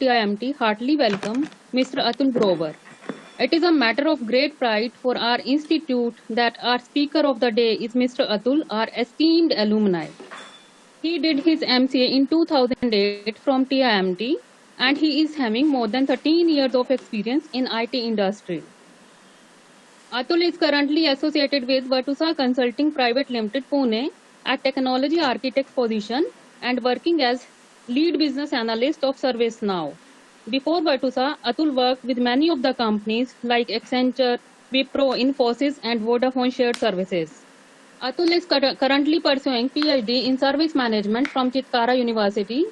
TIMT heartily welcome Mr. Atul Grover. It is a matter of great pride for our institute that our speaker of the day is Mr. Atul, our esteemed alumni. He did his MCA in 2008 from TIMT and he is having more than 13 years of experience in IT industry. Atul is currently associated with Virtusa Consulting Private Limited, Pune at Technology Architect position and working as lead business analyst of ServiceNow. Before Virtusa, Atul worked with many of the companies like Accenture, Wipro, Infosys, and Vodafone Shared Services. Atul is currently pursuing PhD in Service Management from Chitkara University,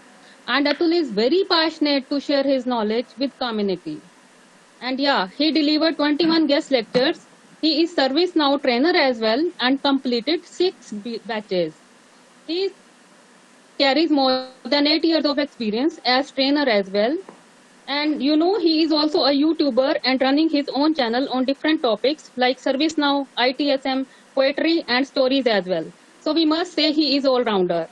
and Atul is very passionate to share his knowledge with community. And yeah, he delivered 21 guest lectures. He is ServiceNow trainer as well and completed 6 batches. He carries more than 8 years of experience as trainer as well. And you know, he is also a YouTuber and running his own channel on different topics like ServiceNow, ITSM, poetry and stories as well. So we must say he is all-rounder.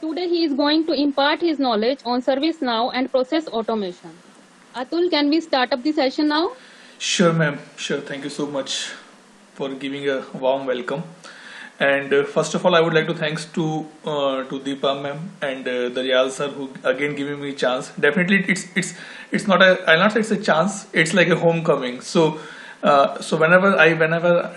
Today he is going to impart his knowledge on ServiceNow and process automation. Atul, can we start up the session now? Sure, ma'am. Sure. Thank you so much for giving a warm welcome. And first of all, I would like to thanks to Deepa ma'am and Daryal sir who again giving me a chance. Definitely, it's not a, I'll not say it's a chance. It's like a homecoming. So whenever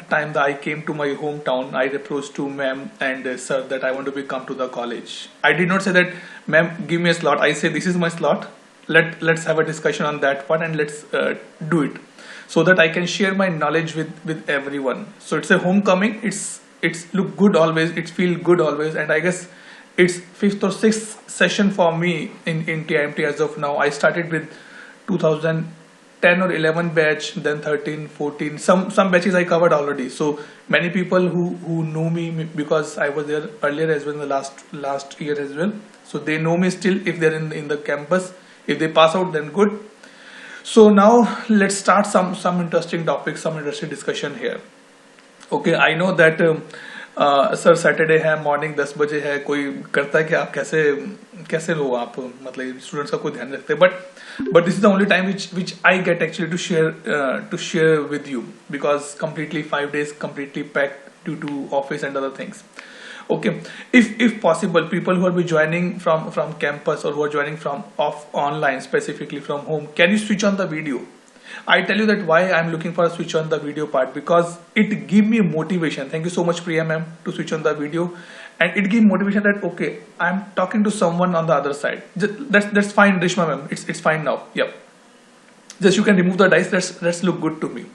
time that I came to my hometown, I approached to ma'am and sir that I want to come to the college. I did not say that ma'am give me a slot. I say this is my slot. Let's have a discussion on that one and let's do it so that I can share my knowledge with everyone. So it's a homecoming. It's look good always. It feel good always. And I guess it's 5th or 6th session for me in TIMT as of now. I started with 2010 or 11 batch, then 13, 14. Some batches I covered already. So many people who know me because I was there earlier as well in the last year as well. So they know me still if they're in the campus. If they pass out, then good. So now let's start some interesting topics, some interesting discussion here. Okay, I know that sir Saturday है morning 10 बजे है कोई करता है कि आप कैसे लो आप मतलब स्टूडेंट्स का कोई ध्यान रखते हैं but this is the only time which I get actually to share with you because completely 5 days completely packed due to office and other things. Okay, if possible, people who will be joining from campus or who are joining from online, specifically from home, can you switch on the video? I tell you that why I'm looking for a switch on the video part, because it give me motivation. Thank you so much, Priya ma'am, to switch on the video, and it give motivation that okay, I'm talking to someone on the other side. That's fine, Rishma ma'am. It's fine now. Yep. Just you can remove the dice. That's look good to me.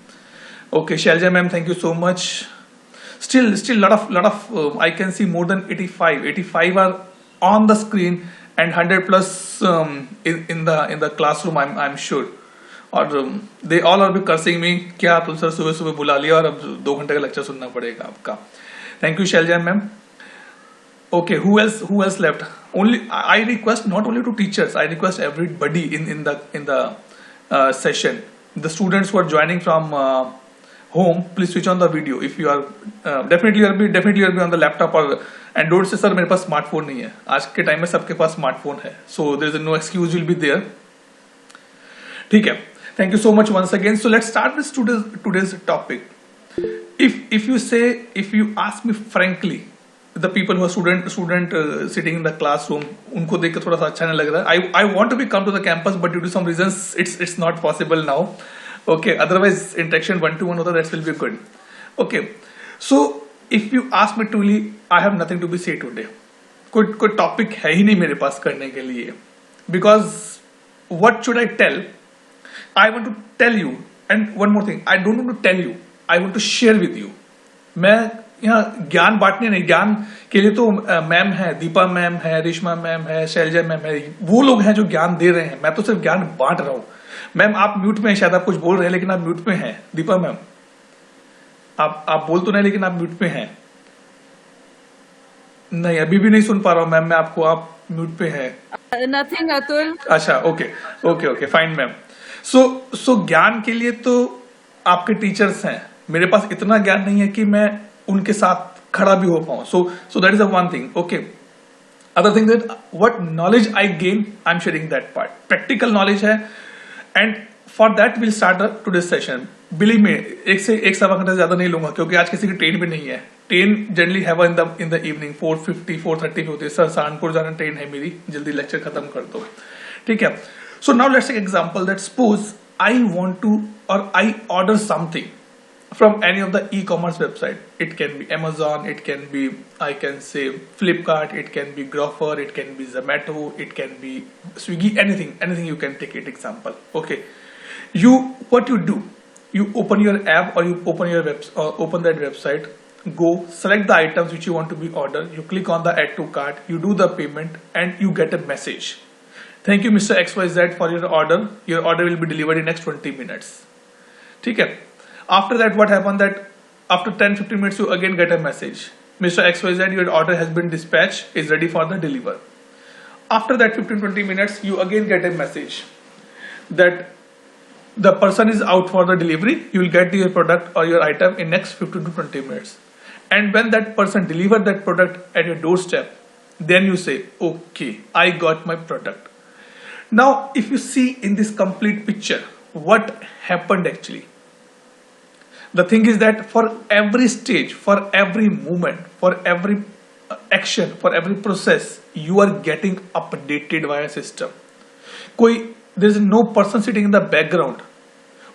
Okay, Shalja ma'am, thank you so much. Still lot of I can see more than 85 are on the screen and 100 plus in the classroom. I'm sure. और they all are be cursing me क्या Atul sir सुबह बुला लिया और अब 2 घंटे का lecture सुनना पड़ेगा आपका. Thank you Shalja ma'am. Okay, who else left? Only I request not only to teachers, I request everybody in the session. The students who are joining from home, please switch on the video. If you are definitely you'll be on the laptop or and don't say sir मेरे पास smartphone नहीं है. आज के time में सबके पास smartphone है. So there is no excuse will be there. ठीक है. Thank you so much once again. So let's start with today's topic. If you ask me frankly, the people who are student sitting in the classroom, उनको देख के थोड़ा सा अच्छा नहीं लग रहा है. I want to be come to the campus, but due to some reasons it's not possible now. Okay, otherwise interaction 1-to-1 होता that will be good. Okay, so if you ask me truly, I have nothing to be say today. कोई topic है ही नहीं मेरे पास करने के लिए. Because what should I tell? I want to tell you, and one more thing, I don't want to tell you, I want to share with you. मैं यहाँ ज्ञान बांटने नहीं, ज्ञान के लिए तो मैम है, दीपा मैम है, रेशमा मैम है, शैलजा मैम है, वो लोग हैं जो ज्ञान दे रहे हैं. मैं तो सिर्फ ज्ञान बांट रहा हूँ. मैम आप म्यूट में हैं, शायद आप कुछ बोल रहे हैं लेकिन आप म्यूट में हैं. दीपा मैम आप बोल तो नहीं लेकिन आप म्यूट पे हैं. नहीं अभी भी नहीं सुन पा रहा हूँ मैम मैं आपको. आप म्यूट पे हैं. नथिंग अतुल. अच्छा ओके फाइन मैम. सो ज्ञान के लिए तो आपके टीचर्स हैं. मेरे पास इतना ज्ञान नहीं है कि मैं उनके साथ खड़ा भी हो पाऊं. So that is one thing. Okay, other thing that what knowledge I gain, I'm sharing that part. Practical knowledge है, and for that we'll start today's session. Believe me, एक से एक सवा घंटे से ज्यादा नहीं लूंगा, क्योंकि आज किसी की ट्रेन भी नहीं है. Train generally have in the evening 4:50 4:30 पे होती है. सर सहारनपुर जाना ट्रेन है मेरी, जल्दी लेक्चर खत्म कर दो. ठीक है. So now let's take example that suppose I want to और I order something from any of the e-commerce website. It can be Amazon, it can be, I can say, Flipkart, it can be Groffer, it can be Zomato, it can be Swiggy, anything you can take it example. Okay, what you do, you open your app or you open your open that website, go select the items which you want to be ordered, you click on the add to cart, you do the payment, and you get a message. Thank you Mr. XYZ for your order. Your order will be delivered in next 20 minutes. ठीक है. After that, what happened that after 10-15 minutes you again get a message. Mr. XYZ, your order has been dispatched, is ready for the deliver. After that 15-20 minutes, you again get a message that the person is out for the delivery. You will get your product or your item in next 15 to 20 minutes. And when that person deliver that product at your doorstep, then you say, okay, I got my product. Now, if you see in this complete picture, what happened actually? The thing is that for every stage, for every movement, for every action, for every process, you are getting updated via system. There is no person sitting in the background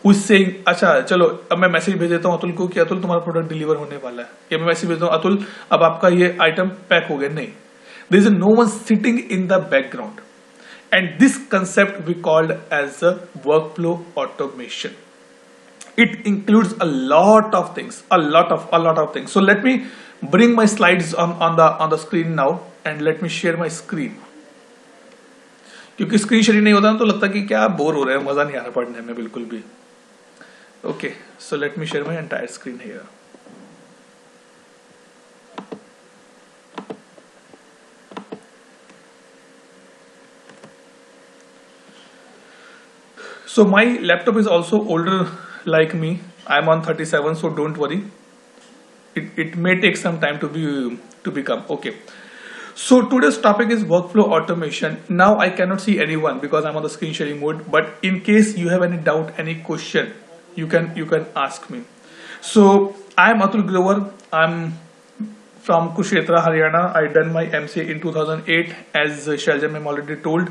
who is saying, अच्छा चलो अब मैं message भेज देता हूँ अतुल को कि अतुल तुम्हारा प्रोडक्ट डिलीवर होने वाला है, या मैं मैसेज भेज देता हूँ अतुल अब आपका ये आइटम पैक हो गया. नहीं, there is no one sitting in the background, and this concept we called as a workflow automation. It includes a lot of things, a lot of things. So let me bring my slides on the screen now, and let me share my screen. क्योंकि screen sharing नहीं होता ना तो लगता कि क्या bore हो रहे हैं, मजा नहीं आ रहा पढ़ने में बिल्कुल भी. Okay, so let me share my entire screen here. So my laptop is also older like me. I'm on 37, so don't worry. It may take some time to become okay. So today's topic is workflow automation. Now I cannot see anyone because I'm on the screen sharing mode. But in case you have any doubt, any question, you can ask me. So I'm Atul Grover. I'm from Kushetra, Haryana. I done my MCA in 2008, as Shailja ma'am already told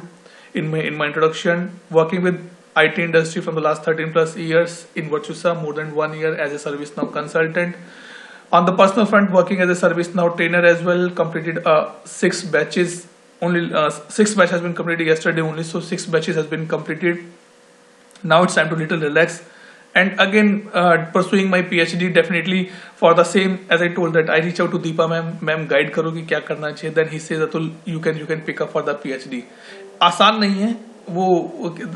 in my introduction. Working with IT industry from the last 13 plus years, in Virtusa more than 1 year as a ServiceNow consultant. On the personal front, working as a ServiceNow trainer as well. Completed 6 batches. Only 6 batch has been completed yesterday only, so 6 batches has been completed. Now it's time to little relax, and again pursuing my PhD definitely for the same. As I told that I reach out to Deepa ma'am guide करो कि क्या करना चाहिए. Then he says Atul, you can pick up for the PhD. आसान नहीं है वो,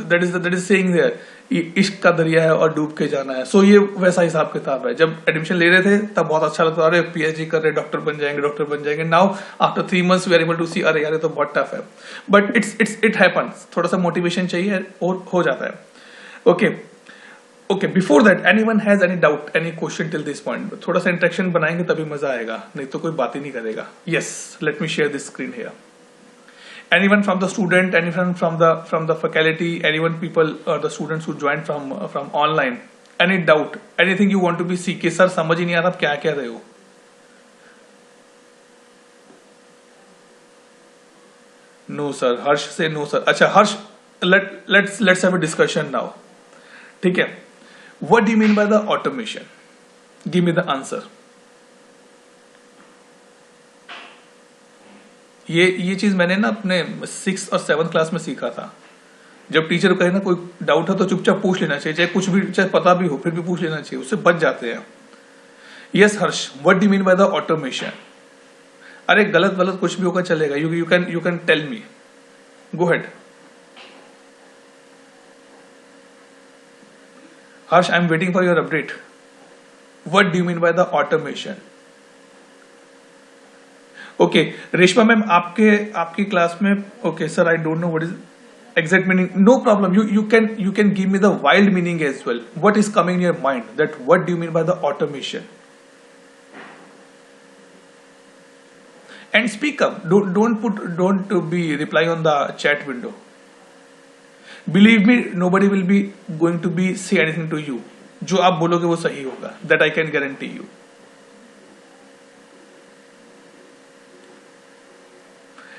that is saying there, इश्क का दरिया है और डूब के जाना है. सो ये वैसा हिसाब किताब है. जब एडमिशन ले रहे थे तब बहुत अच्छा लगता था, अरे पीएचडी कर रहे, डॉक्टर बन जाएंगे. Now after 3 months we are able to see, अरे यार ये तो बहुत टफ है. But it happens. थोड़ा सा मोटिवेशन चाहिए और हो जाता है. Okay, before that anyone has any doubt, any question till this point? थोड़ा सा इंटरेक्शन बनाएंगे तभी मजा आएगा, नहीं तो कोई बात ही नहीं करेगा. Yes, let me share this screen here. Anyone from the student, anyone from the faculty, anyone people, the students who joined from online, any doubt, anything you want to be see कि sir समझ ही नहीं आ रहा आप क्या कह रहे हो? No sir, हर्ष से no sir. अच्छा हर्ष, let's have a discussion now. ठीक है? What do you mean by the automation? Give me the answer. ये चीज मैंने ना अपने 6th और 7th क्लास में सीखा था. जब टीचर कहे ना कोई डाउट है तो चुपचाप पूछ लेना चाहिए, चाहे कुछ भी, चाहे पता भी हो फिर भी पूछ लेना चाहिए, उससे बच जाते हैं. Yes Harsh, what do you mean by the automation? अरे गलत कुछ भी होगा चलेगा. You can tell me. Go ahead. Harsh, I am waiting for your update. What do you mean by the automation? Okay, Reshma ma'am आपकी क्लास में. Okay sir, I don't know what is exact meaning. No problem, you can give me the wild meaning as well. What is coming in your mind, that what do you mean by the automation? and speak up. Don't be reply on the chat window. Believe me, nobody will be going to be say anything to you. जो आप बोलोगे वो सही होगा. That I can guarantee you.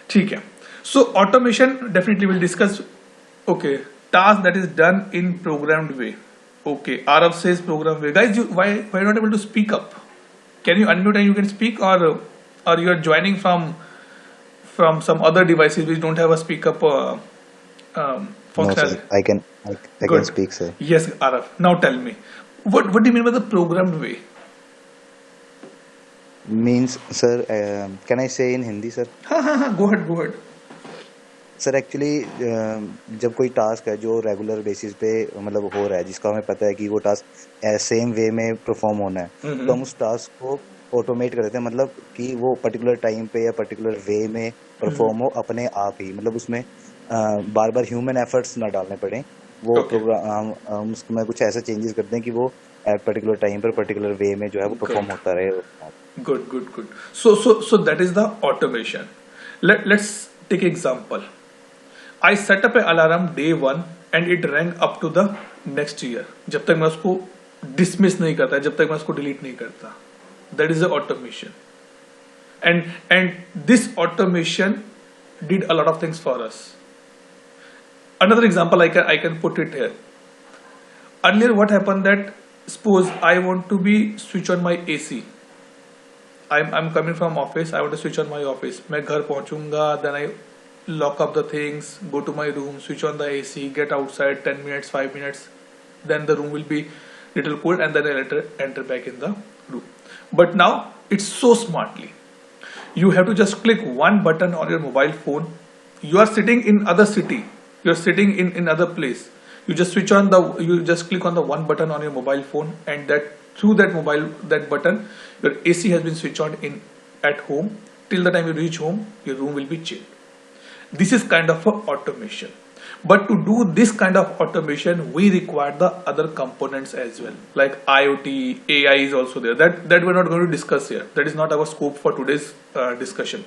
ठीक है. So automation definitely will discuss. Okay, task that is done in programmed way. Okay, Arav says programmed way. Guys, why not able to speak up? Can you unmute and you can speak, or you are joining from some other devices which don't have a speak up No, sir. functionality? I can Good. speak, sir. Yes, Arav. Now tell me, what do you mean by the programmed way? Means, sir, can I say in Hindi, sir? हाँ, go ahead. Sir actually जब कोई task है जो regular basis पे मतलब हो रहा है, जिसका हमें पता है कि वो टास्क सेम वे में परफॉर्म होना है, तो हम उस टास्क को ऑटोमेट कर देते हैं, मतलब कि वो पर्टिकुलर टाइम पे या पर्टिकुलर वे में परफॉर्म हो अपने आप ही, मतलब उसमें बार बार ह्यूमन एफर्ट्स ना डालने पड़े. वो Okay. प्रोग्राम हम उसमें कुछ ऐसा चेंजेस करते हैं कि वो एट पर्टिकुलर टाइम पर पर्टिकुलर वे में जो है वो परफॉर्म Good. होता रहे. Good. So that is the automation. Let's take example. I set up an alarm day 1 and it rang up to the next year. जब तक मैं उसको dismiss नहीं करता, जब तक मैं उसको delete नहीं करता. That is the automation. And this automation did a lot of things for us. Another example I can put it here. Earlier what happened that suppose I want to be switch on my AC. I'm coming from office. I want to switch on my office. मैं घर पहुंचूंगा. Then I lock up the things, go to my room, switch on the AC, get outside 10 minutes, 5 minutes. Then the room will be little cold, and then I'll enter back in the room. But now it's so smartly. You have to just click one button on your mobile phone. You are sitting in other city. You are sitting in other place. You just click on the one button on your mobile phone, and that through that button, your AC has been switched on at home. Till the time you reach home, your room will be chilled. This is kind of a automation. But to do this kind of automation, we require the other components as well, like IoT, AI is also there. That we're not going to discuss here. That is not our scope for today's discussion.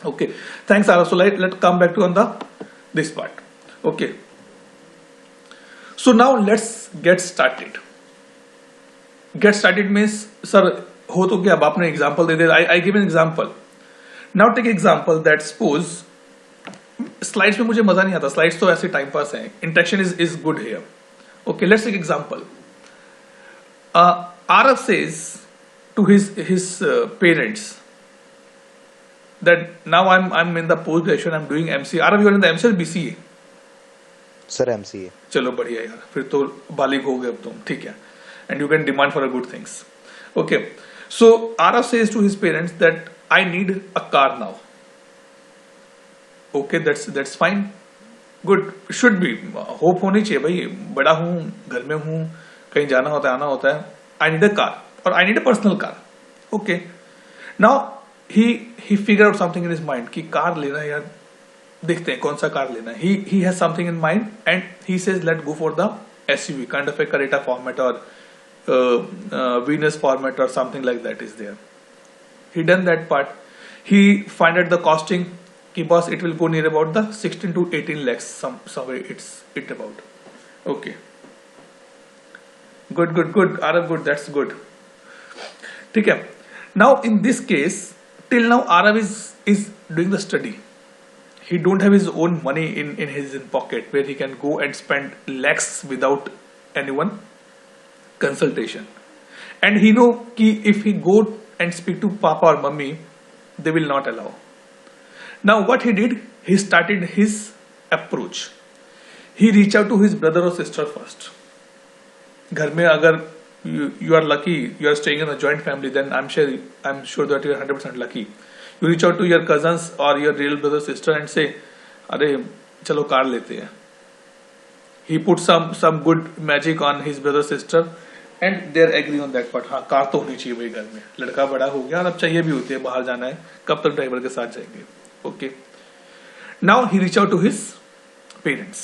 Okay, thanks, Ara. So let's come back to this part. Okay. So now let's get started. Get started means, sir, हो तो क्या? अब आपने example दे दिया. I give an example. Now take example that suppose slides में मुझे मजा नहीं आता. स्लाइड्स तो ऐसे टाइम पास है. Interaction is good here. Okay, let's take example. Arav says to his parents that now I'm in the post graduation, I'm doing MCA. Arav, you are in the MCA or BCA? Sir MCA. चलो बढ़िया यार, फिर तो बालिग हो गए अब तुम. ठीक है. And you can demand for a good things. Okay, so Arav says to his parents that I need a car now. Okay, that's fine. Good, should be. Hope होनी चाहिए भाई. बड़ा हूँ, घर में हूँ, कहीं जाना होता है, आना होता है. I need a car or I need a personal car. Okay. Now he figure out something in his mind कि कार लेना है यार. देखते हैं कौन सा कार लेना है. He has something in mind and he says let's go for the SUV, kind of a Creta format or Venus format or something like that is there. He done that part. He find out the costing. कि boss, it will go near about the 16 to 18 lakhs somewhere it's about. Okay, good. Arav, good, that's good. ठीक है. Now in this case, till now Arav is doing the study. He don't have his own money in his pocket where he can go and spend lakhs without anyone consultation. And he know कि if he go and speak to papa or mummy, they will not allow. Now what he did, he started his approach. He reached out to his brother or sister first. घर में अगर you are lucky, you are staying in a joint family, then I'm sure that you are 100% lucky. You reach out to your cousins or your real brother sister and say, अरे चलो car लेते हैं. He put some good magic on his brother sister and they agree on that part. हाँ, car तो होनी चाहिए भाई घर में. लड़का बड़ा हो गया और अब चाहिए भी होती है, बाहर जाना है, कब तक ड्राइवर के साथ जाएंगे. Okay. Now he reached out to his parents.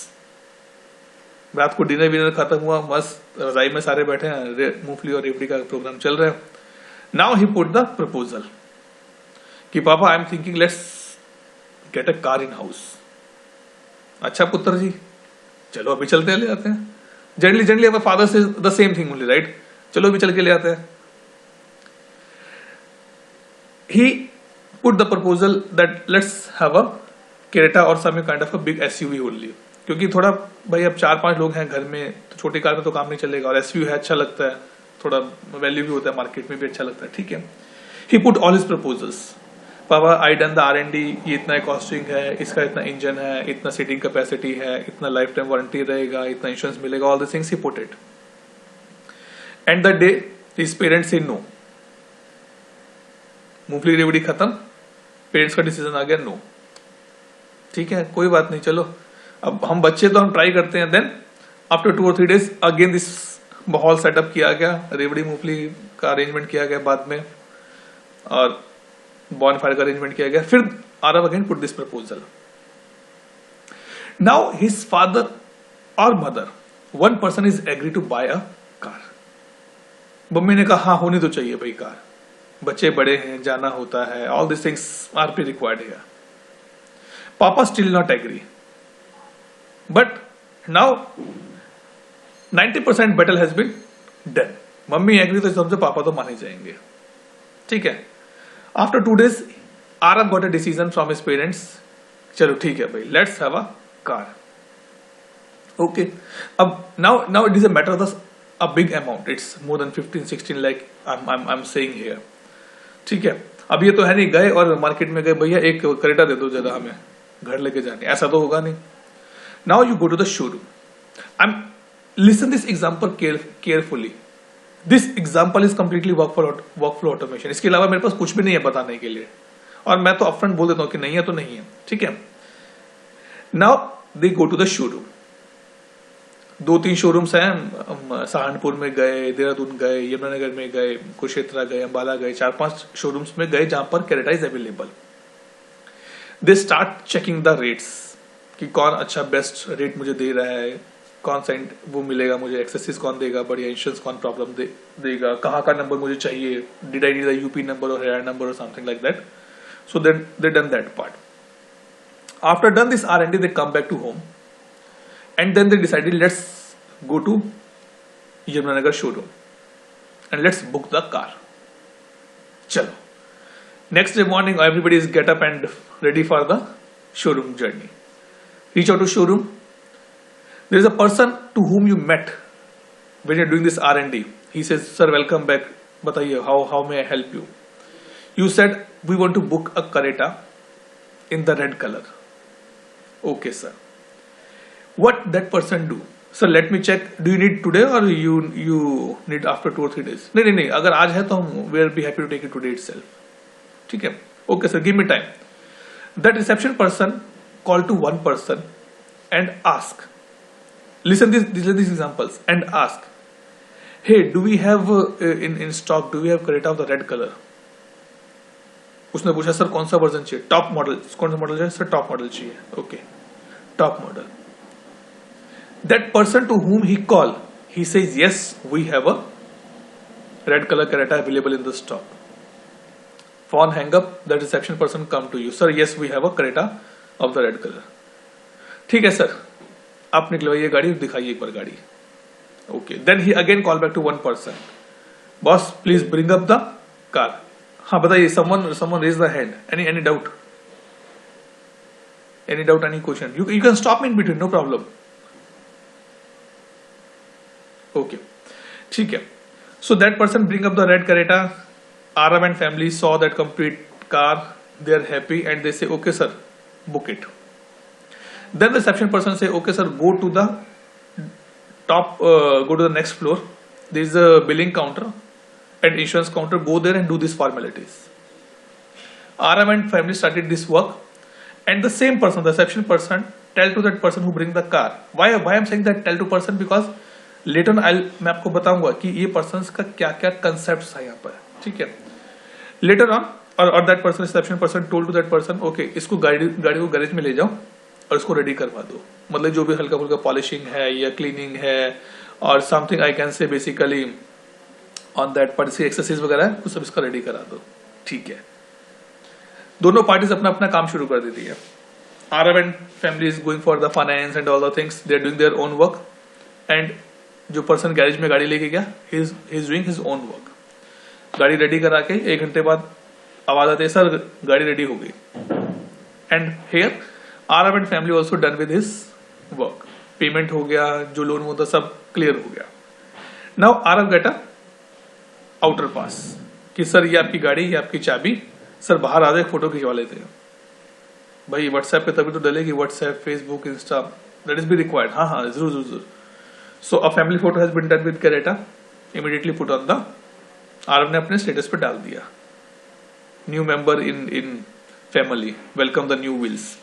रात को डिनर खत्म हुआ, मस्त रजाई में सारे बैठे हैं, मूंगफली और रेवड़ी का प्रोग्राम चल रहा है. Now he put the proposal कि पापा I am thinking let's get a car in house. अच्छा पुत्र जी, चलो अभी चलते हैं, ले आते हैं। Generally our father say the same thing only, right? चलो अभी चल के ले आते हैं। He put the proposal that let's have a Creta or some kind of a big SUV only, क्योंकि थोड़ा भाई अब 4-5 लोग हैं घर में, तो छोटी कार में तो काम नहीं चलेगा, और SUV है, अच्छा लगता है, थोड़ा वैल्यू भी होता है, मार्केट में भी अच्छा लगता है, ठीक है। ही पुट ऑल हिज प्रपोजल्स, पापा आई डन द R&D, ये इतना कॉस्टिंग है, इसका इतना इंजन है, इतना सीटिंग कैपेसिटी है, इतना लाइफ टाइम वारंटी रहेगा, इतना इंश्योरेंस मिलेगा, all the things he put it. And the day his parents से नो, मूंगफली रेवड़ी खत्म, पेरेंट्स का डिसीजन आ गया नो, ठीक है कोई बात नहीं, चलो अब हम बच्चे तो हम ट्राई करते हैं। देन आफ्टर 2 और 3 days अगेन दिस माहौल सेटअप किया गया, रेवड़ी मूंगफली का अरेंजमेंट किया गया बाद में, और बॉनफायर का अरेंजमेंट किया गया। फिर Aarav again put this proposal. Now his father और mother, one person is agree to buy a car. Mummy ने कहा हाँ होनी तो चाहिए भाई कार, बच्चे बड़े हैं, जाना होता है, all this things R be required here. Papa still not agree, but now 90% battle has been done. Mummy agree तो सबसे पापा तो मान ही जाएंगे, ठीक है। After 2 days Aarav got a decision from his parents, चलो ठीक है भाई, let's have a car. Okay, अब now it is a matter of a big amount, it's more than 15-16 lakh I am saying here, ठीक है। अब ये तो है नहीं गए और मार्केट में गए भैया एक करेटा दे दो जरा हमें घर लेके जाने, ऐसा तो होगा नहीं। Now you go to the showroom, I am listen this example carefully, this example is completely workflow automation, इसके अलावा मेरे पास कुछ भी नहीं है बताने के लिए, और मैं तो अपफ्रंट बोल देता हूं कि नहीं है तो नहीं है, ठीक है। Now they go to the showroom, 2-3 showrooms हैं, सहारनपुर में गए, देहरादून गए, यमुनानगर में गए, कुरुक्षेत्र गए, अंबाला गए, 4-5 शोरूम्स में गए जहां पर Creta is available. They start checking the rates कि कौन अच्छा बेस्ट रेट मुझे दे रहा है, कौन सा वो मिलेगा मुझे, एक्सेसरीज कौन देगा, बढ़िया इंश्योरेंस कौन प्रॉब्लम देगा, कहाँ का नंबर मुझे चाहिए, did I need the UP number और हरियाणा नंबर और something like that. So they done that part. After done this R&D they come back to home and then they decided let's go to Yamunanagar showroom and let's book the car. चलो, next day morning everybody is get up and ready for the showroom journey. Reach out to showroom. There is a person to whom you met when you're doing this R&D. He says, sir welcome back, बताइए how may I help you? You said we want to book a Creta in the red color. Okay sir. What that person do? Sir let me check, do you need today or you need after 2 or 3 days? नहीं, अगर आज है तो हम we'll be happy to take it today itself. ठीक है, okay sir, give me time. That reception person call to one person and ask, listen these examples and ask, hey do we have in stock, do we have Creta of the red color? उसने पूछा sir कौन सा version चाहिए, top model, कौन सा model चाहिए sir, top model चाहिए, okay top model. That person to whom he call, he says yes we have a red color Creta available in the stock. Phone hang up, the reception person come to you, sir yes we have a Creta of the red color. ठीक है sir, आप निकलवाइए गाड़ी, दिखाइए एक बार गाड़ी, okay. Then he again call back to one person, boss please bring up the car. हाँ बताइए, someone raise the hand, any doubt, any question, you can stop me in between, no problem, okay ठीक है। So that person bring up the red Creta, Arav and family saw that complete car, they are happy and they say okay sir book it. Then the reception person say okay sir go to the top, go to the next floor, there is a billing counter and insurance counter, go there and do these formalities. Arav and family started this work and the same person, the reception person, tell to that person who bring the car. Why I'm saying that tell to person, because later on मैं आपको बताऊंगा कि ये persons का क्या क्या concepts है यहाँ पर, ठीक है। Later on और that person, reception person told to that person, okay इसको गाड़ी को गैरेज में ले जाओ और इसको रेडी करवा दो, मतलब जो भी हल्का फुल्का पॉलिशिंग है या क्लीनिंग है और समथिंग आई कैन से बेसिकली ऑन दैट पार्ट से एक्सरसाइज वगैरह है, वो सब इसका रेडी करा दो, ठीक है। दोनों पार्टीज अपना अपना काम शुरू कर देती है. Arav and family is going for the finance and all the things. They are doing their own work. And जो पर्सन गैरेज में गाड़ी लेके गया, he is doing his own work. गाड़ी रेडी करा के 1 घंटे बाद आवाज आती है, सर गाड़ी रेडी हो गई. And here Arav and family also done with his work. Payment हो गया, जो लोन होता सब क्लियर हो गया. Now Arav get a outer pass कि सर ये आपकी गाड़ी, ये आपकी चाबी, सर बाहर आ जाए, फोटो खिंचवा लेते हैं. भाई व्हाट्सएप पे तभी तो डलेगी, WhatsApp, Facebook, Insta, that is be required. हाँ जरूर जरूर. So a family photo has been done with Creta, immediately put on the. Aarav ने अपने स्टेटस पे डाल दिया, new member in family, welcome the new wheels,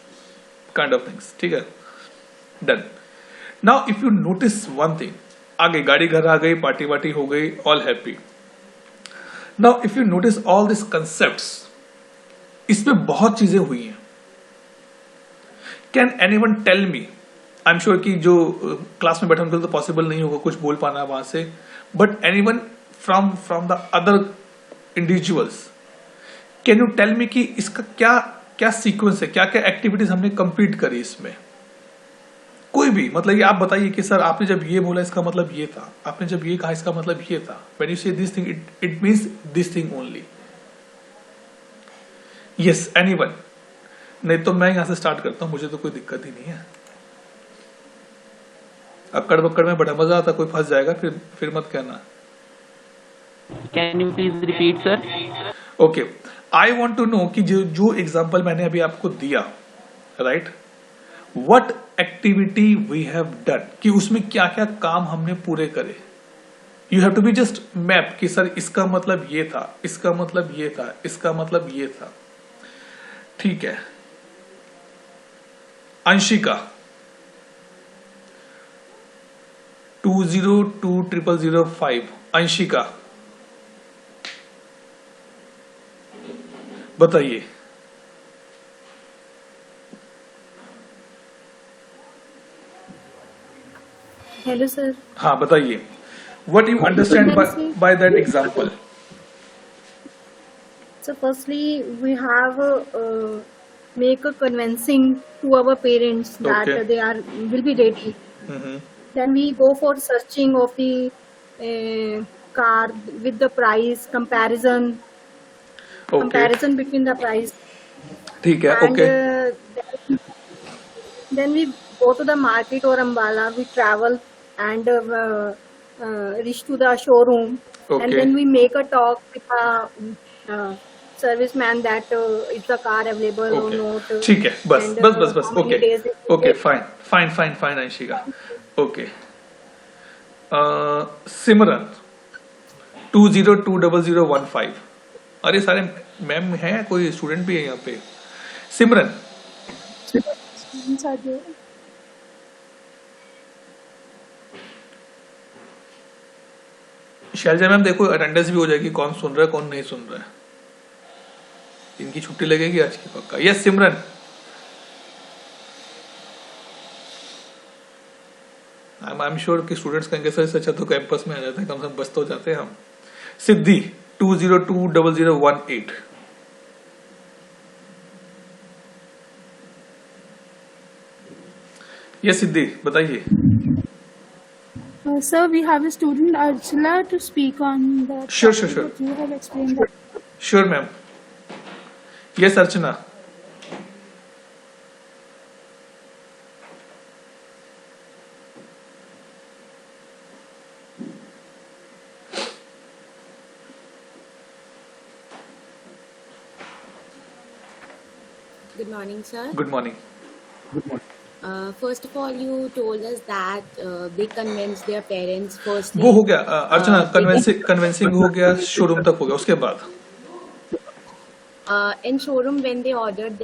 kind of things. ठीक है, done. Now if you notice one thing, आ गई गाड़ी, घर आ गई, पार्टी वार्टी हो गई, all happy. Now if you notice all this concepts, इसमें बहुत चीजें हुई हैं. Can anyone tell me, I am sure कि जो क्लास में बैठे उनको तो पॉसिबल नहीं होगा कुछ बोल पाना वहां से, but anyone from the other individuals, can you tell me कि इसका क्या क्या सीक्वेंस है, क्या क्या एक्टिविटीज हमने कंप्लीट करी इसमें. कोई भी, मतलब ये आप बताइए कि सर आपने जब ये बोला इसका मतलब ये था, आपने जब ये कहा इसका मतलब ये था. व्हेन यू से this thing, it means this thing only. Yes, anyone. नहीं तो मैं यहां से स्टार्ट करता हूं, मुझे तो कोई दिक्कत ही नहीं है. अक्कड़ बक्कड़ में बड़ा मजा आता, कोई फंस जाएगा फिर मत कहना. Can you please repeat sir? Okay, I want to know कि जो एग्जांपल मैंने अभी आपको दिया, right, what activity we have done, कि उसमें क्या क्या काम हमने पूरे करे. You have to be just map कि सर इसका मतलब ये था, इसका मतलब ये था, इसका मतलब ये था. ठीक है. अंशिका 202005, अंशिका बताइए. Hello sir. हाँ बताइए, what you understand by that example. So firstly, we have make a convincing to our parents that Okay. they will be ready. Then we go for searching of the car with the price comparison. Okay, Comparison between the price. ठीक है. And okay, then we go to the market or Ambala. We travel and reach to the showroom. Okay. And then we make a talk with a serviceman that is the car available or not. ठीक है. बस and, बस बस बस. how many okay days it will okay, take. Fine Anshika. Okay. Simran 202015. अरे सारे ma'am हैं, कोई स्टूडेंट भी है यहाँ पे. सिमरन शैलजा मैम देखो, अटेंडेंस भी हो जाएगी, कौन सुन रहा है कौन नहीं सुन रहा है. इनकी छुट्टी लगेगी आज की पक्का. Yes Simran. I am sure कि स्टूडेंट्स कहेंगे सर इससे अच्छा तो कैंपस में आ जाते हैं, कम से कम बच तो जाते हैं हम. सिद्धि 202018. ये सिद्धि बताइए. Sir, we have a student Archana to speak on that. Sure. What you have explained that. Sure ma'am. Yes Archana. Good morning, sir. Good morning. First of all, you told us that they convinced their parents first. वो हो गया अर्चना, convincing हो गया, showroom तक हो गया. उसके बाद In showroom, when they ordered,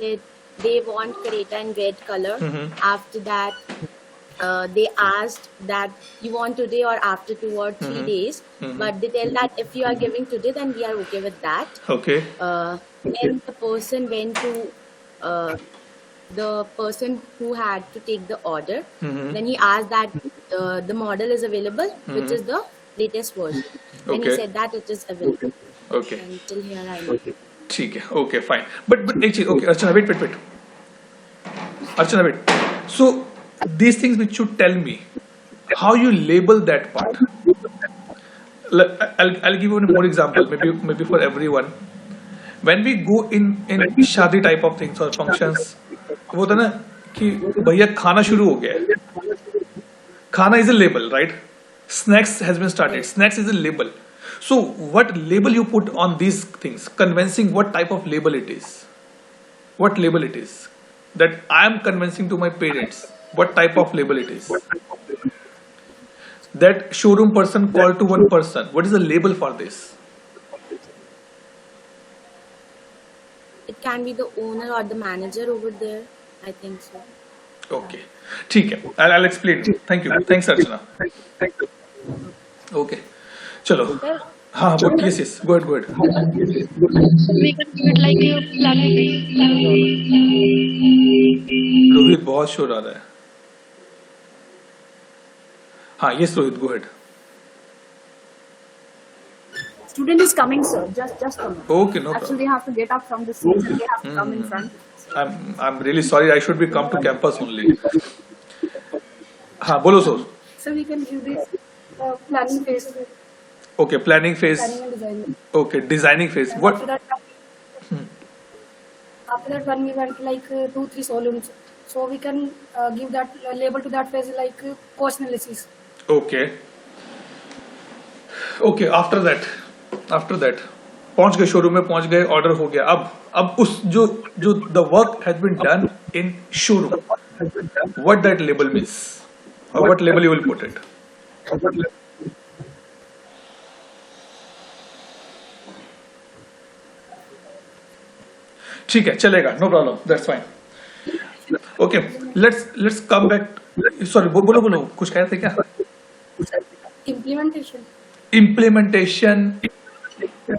they want Creta in red color. After that, they asked that you want today or after 2 or 3 days. But they tell that if you are giving today, then we are okay with that. Okay. Then the person went to the person who had to take the order. Then he asked that the model is available, which is the latest version. Then Okay. he said that it is available. Okay. Until here I know. ठीक है, okay fine, but एक चीज, okay Archana wait, Archana wait, so these things which you tell me, how you label that part. I'll give you one more example, maybe for everyone. When we go in शादी type of things or functions, वो होता ना कि भैया खाना शुरू हो गया है, खाना is a label, right? Snacks has been started, snacks is a label. So what label you put on these things, convincing what type of label it is, what label it is, that I am convincing to my parents what type of label it is. That showroom person called to one person, what is the label for this? It can be the owner or the manager over there. I think so. Okay, ठीक है, I'll explain. Thank you, thanks Archana. Okay, चलो, हाँ but yes, go ahead. We can do it like a planning. Rohit बहुत शोर आ रहा है. हाँ yes Rohit, go ahead. Student is coming, sir. Just a moment. Okay, no Actually, problem. they have to get up from the seat and they have to come in front. I'm really sorry, I should be come to campus only. हाँ बोलो sir. So we can do this planning phase. Okay, planning phase. Planning and designing. Okay, designing phase. And What? After that, when we went like 2-3 showrooms, so we can give that label to that phase like cost analysis. Okay. Okay, after that पहुंच गए showroom में, पहुंच गए, order हो गया. अब उस जो the work has been done in showroom, what that label means, और what label you will put it. ठीक है, चलेगा, no problem, that's fine. Okay, let's come back. Sorry, बोलो, कुछ कह रहे थे क्या? Implementation.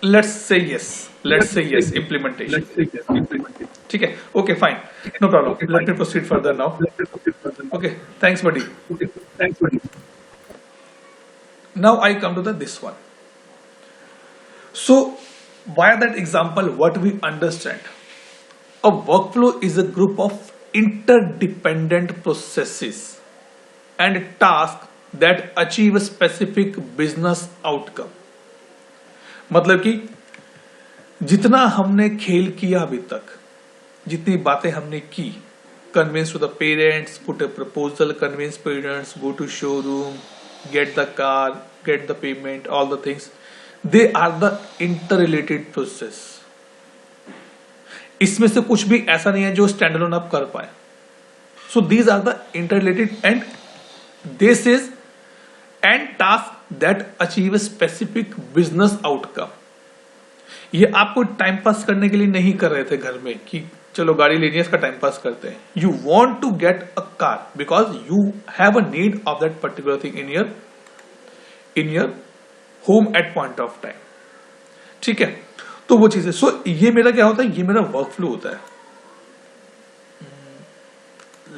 Let's say yes, implementation. ठीक है, okay fine, no problem, let me proceed further now. Okay, thanks buddy. Now I come to this one. So via that example, what we understand, a workflow is a group of interdependent processes and tasks that achieve a specific business outcome. मतलब कि जितना हमने खेल किया अभी तक, जितनी बातें हमने की, convince to the parents, put a proposal, convince parents, go to showroom, get the car, get the payment, all the things, they are the interrelated process. इसमें से कुछ भी ऐसा नहीं है जो standalone आप कर पाए. So these are the interrelated and this is and task that achieve a specific business outcome. ये आपको टाइम पास करने के लिए नहीं कर रहे थे घर में कि चलो गाड़ी लेनी है, इसका टाइम पास करते हैं. You want to get a car because you have a need of that particular thing in your home at point of time. ठीक है, तो वो चीज है. सो ये मेरा क्या होता है, ये मेरा वर्क फ्लो होता है.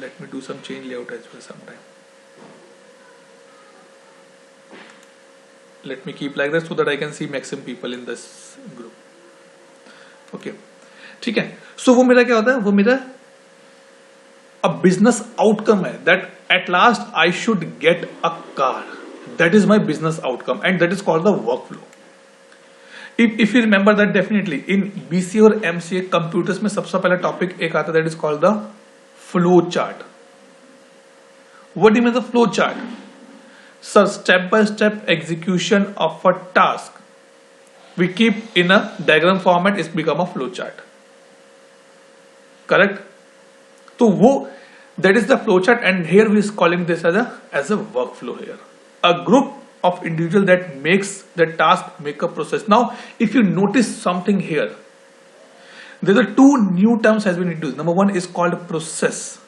Let me do some change layout as well some time. Let me keep like that so that I can see maximum people in this group. Okay, ठीक है. So वो मेरा क्या होता है, वो मेरा a business outcome है, that at last I should get a car. That is my business outcome and that is called the workflow. If you remember that, definitely in BCA और MCA computers में सबसे पहला topic एक आता है, that is called the flow chart. What do you mean the flow chart? So step-by-step execution of a task we keep in a diagram format is become a flow chart. Correct? So that is the flow chart and here we is calling this as a workflow here. A group of individual that makes the task make a process. Now if you notice something here, there are two new terms has been introduced. Number one is called process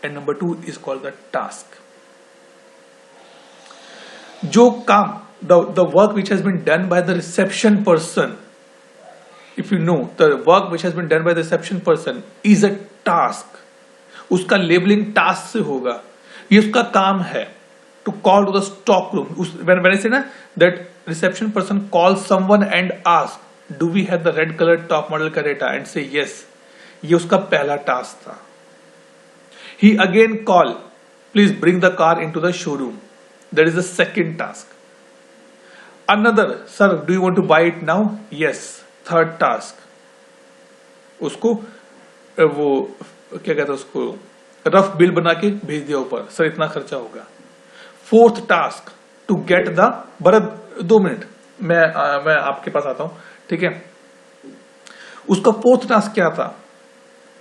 and number two is called the task. जो काम, the work which has been done by the reception person, if you know the work which has been done by the reception person is a task, उसका labeling task से होगा. ये उसका काम है to call to the stock room. When I say ना that reception person calls someone and asks do we have the red colour top model Creta and say yes, ये उसका पहला टास्क था. He again call, please bring the car into the showroom, that is the second task. Another, sir do you want to buy it now, yes, third task. उसको वो क्या कहते हैं, उसको रफ बिल बना के भेज दिया ऊपर, सर इतना खर्चा होगा. Fourth task to get the, Bharat 2 minute, मैं आपके पास आता हूं, ठीक है. उसका फोर्थ टास्क क्या था,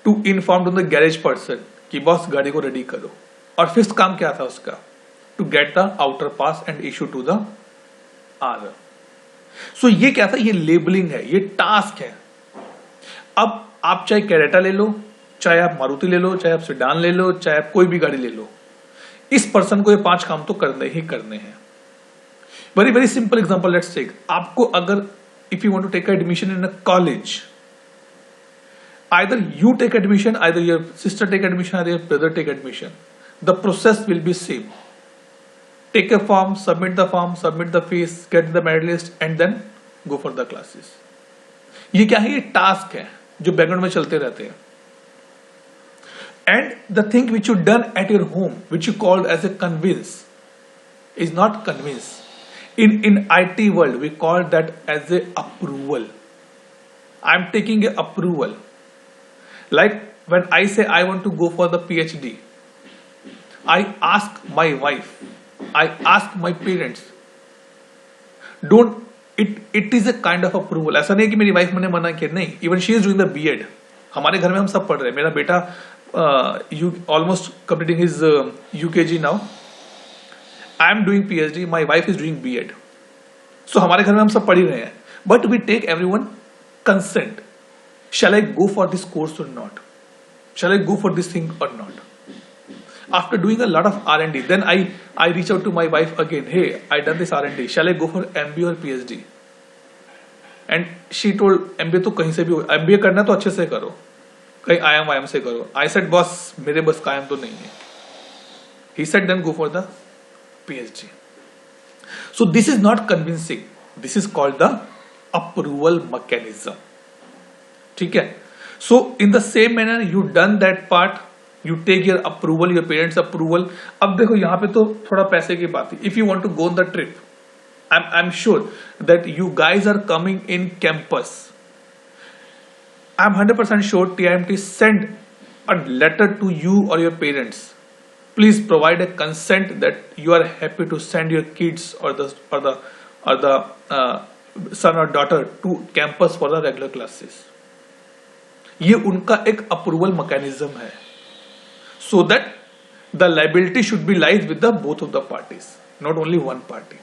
to inform to the garage person कि बॉस गाड़ी को रेडी करो. और फिफ्थ काम क्या था उसका, to get the outer pass and issue to the R. So ये क्या था, ये लेबलिंग है, ये टास्क है. अब आप चाहे कैरेटा ले लो, चाहे आप मारुति ले लो, चाहे आप सेडान ले लो, चाहे आप कोई भी गाड़ी ले लो, इस पर्सन को ये 5 काम तो करने ही करने हैं. Very very simple example let's take. आपको अगर if you want to take admission in a college, either you take admission, either your sister take admission, either your brother take admission, the process will be same. Take a form, submit the fees, get the merit list and then go for the classes. ये क्या है, ये task है जो background में चलते रहते हैं. And the thing which you done at your home, which you called as a convince, is not convince. In IT world, we call that as a approval. I'm taking a approval. Like when I say I want to go for the PhD, I ask my wife, I ask my parents. It is a kind of approval. ऐसा नहीं कि मेरी wife मैंने मना किया, नहीं. Even she is doing the B.Ed. हमारे घर में हम सब पढ़ रहे हैं. मेरा बेटा almost completing his UKG now. I am doing PhD. My wife is doing B.Ed. So हमारे घर में हम सब पढ़ ही रहे हैं. But we take everyone consent. Shall I go for this course or not? Shall I go for this thing or not? After doing a lot of R&D, then I reach out to my wife again. Hey, I done this R&D. Shall I go for MBA or PhD? And she told MBA तो कहीं से भी हो. MBA करना तो अच्छे से करो. कहीं IIM से करो. I said boss मेरे बस का IIM तो नहीं है. He said then go for the PhD. So this is not convincing. This is called the approval mechanism. ठीक है. So in the same manner you done that part, you take your approval, your parents approval. अब देखो यहां पे तो थोड़ा पैसे की बात है. If you want to go on the trip, I am sure that you guys are coming in campus. I am 100% sure TIMT send a letter to you or your parents. Please provide a consent that you are happy to send your kids or the son or daughter to campus for the regular classes. ये उनका एक approval mechanism है, so that the liability should be lies with the both of the parties, not only one party.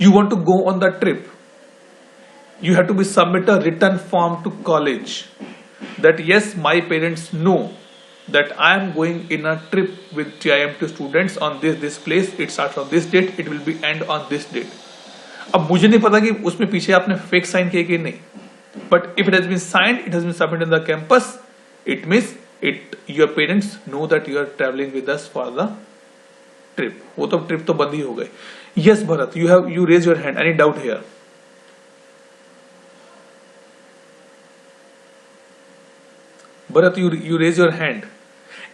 You want to go on the trip, you have to be submit a written form to college that yes, my parents know that I am going in a trip with TIMT students on this place. It starts on this date, it will be end on this date. अब मुझे नहीं पता कि उसमें पीछे आपने fake sign किया कि नहीं. But if it has been signed, it has been submitted in the campus, it means your parents know that you are traveling with us for the trip. वो तो ट्रिप तो बंद ही हो गई. Yes, Bharat, you raise your hand. Any doubt here? Bharat, you raise your hand.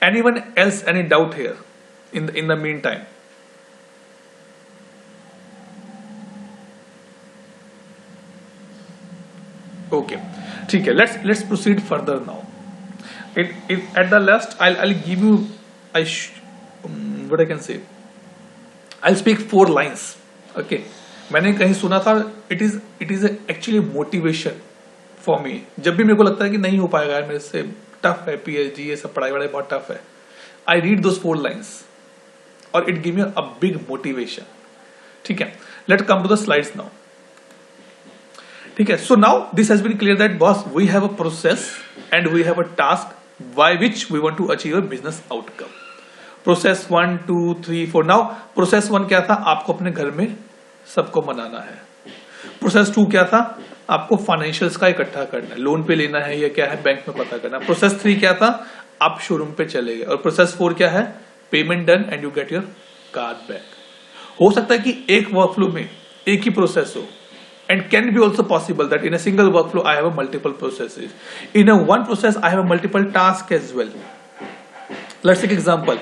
Anyone else any doubt here? In the meantime. Okay, ठीक है. Let's proceed further now. At the last, I'll give you what I can say. I'll speak 4 lines. Okay, मैंने कहीं सुना था. It is actually motivation for me. जब भी मेरे को लगता है कि नहीं हो पाएगा यार मेरे से, टफ है PhD, ये सब पढ़ाई वढ़ाई बहुत टफ है, I read those 4 lines और it give me a big motivation. ठीक है. Let's come to the slides now. ठीक है. So now this has been clear that boss, we have a process and we have a task by which we want to achieve a business outcome. Process 1, 2, 3, 4. Now process 1 क्या था, आपको अपने घर में सबको मनाना है. Process 2 क्या था, आपको फाइनेंशियल्स का इकट्ठा करना है, लोन पे लेना है या क्या है बैंक में पता करना. Process 3 क्या था, आप शोरूम पे चले गए. और Process 4 क्या है, payment done and you get your car back. हो सकता है कि एक वर्कफ्लो में एक ही प्रोसेस हो, And can it be also possible that in a single workflow I have a multiple processes? In a one process I have a multiple task as well. Let's take example.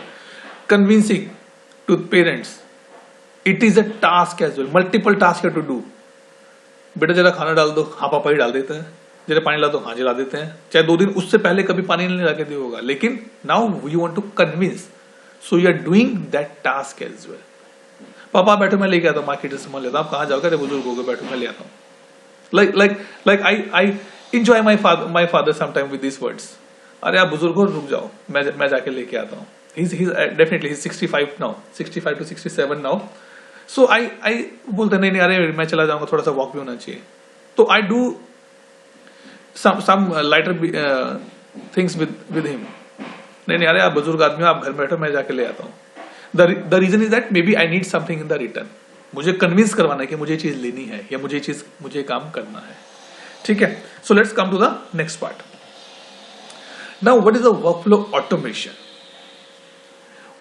Convincing to parents. It is a task as well. Multiple tasks you have to do. बेटा जरा खाना डाल दो, हाँ पापा ही डाल देते हैं. जरा पानी ला दो, हाँ जी ला देते हैं. चाहे 2 दिन उससे पहले कभी पानी नहीं ला के दिया होगा, लेकिन now you want to convince, so you are doing that task as well. पापा बैठो मैं लेके आता हूँ मार्केट से सामान लेता हूँ. आप कहाँ जाओगे? बुजुर्ग हो गए, बैठो मैं ले आता हूँ. Like I enjoy my father sometime with these words. अरे आप बुजुर्ग हो, रुक जाओ, मैं जाके लेके आता हूँ. He's definitely he's 65 now, 65 to 67 now. So I बोलते नहीं अरे मैं चला जाऊंगा, थोड़ा सा वॉक भी होना चाहिए. तो I do some lighter things with him. नहीं अरे आप बुजुर्ग आदमी हो, आप घर में बैठो, मैं जाके ले आता हूँ. The reason is that maybe I need something in the return. मुझे कन्विंस करवाना है कि मुझे चीज लेनी है या मुझे काम करना है. ठीक है. So let's come to the next part. Now what is the workflow automation?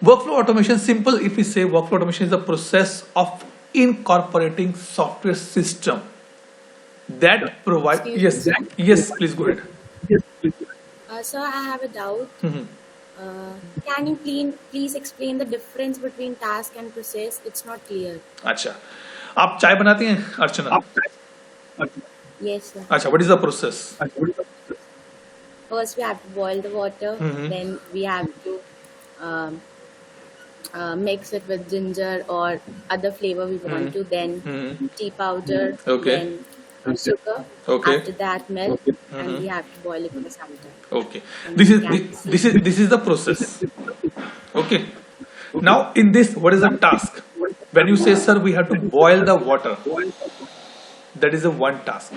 Workflow automation, simple if we say workflow automation is the process of incorporating software system that provide. Yes, please go ahead. Sir, I have a doubt. Can you please explain the difference between task and process? It's not clear. अच्छा, आप चाय बनाती हैं अर्चना? Yes, sir. अच्छा, what is the process? First, we have to boil the water. Then we have to mix it with ginger or other flavor we want to. Then tea powder. Okay. Then sugar. Okay. After that, milk, and we have to boil it for some time. Okay. This is the process. Okay. Now in this, what is the task? When you say, sir, we have to boil the water, that is a one task.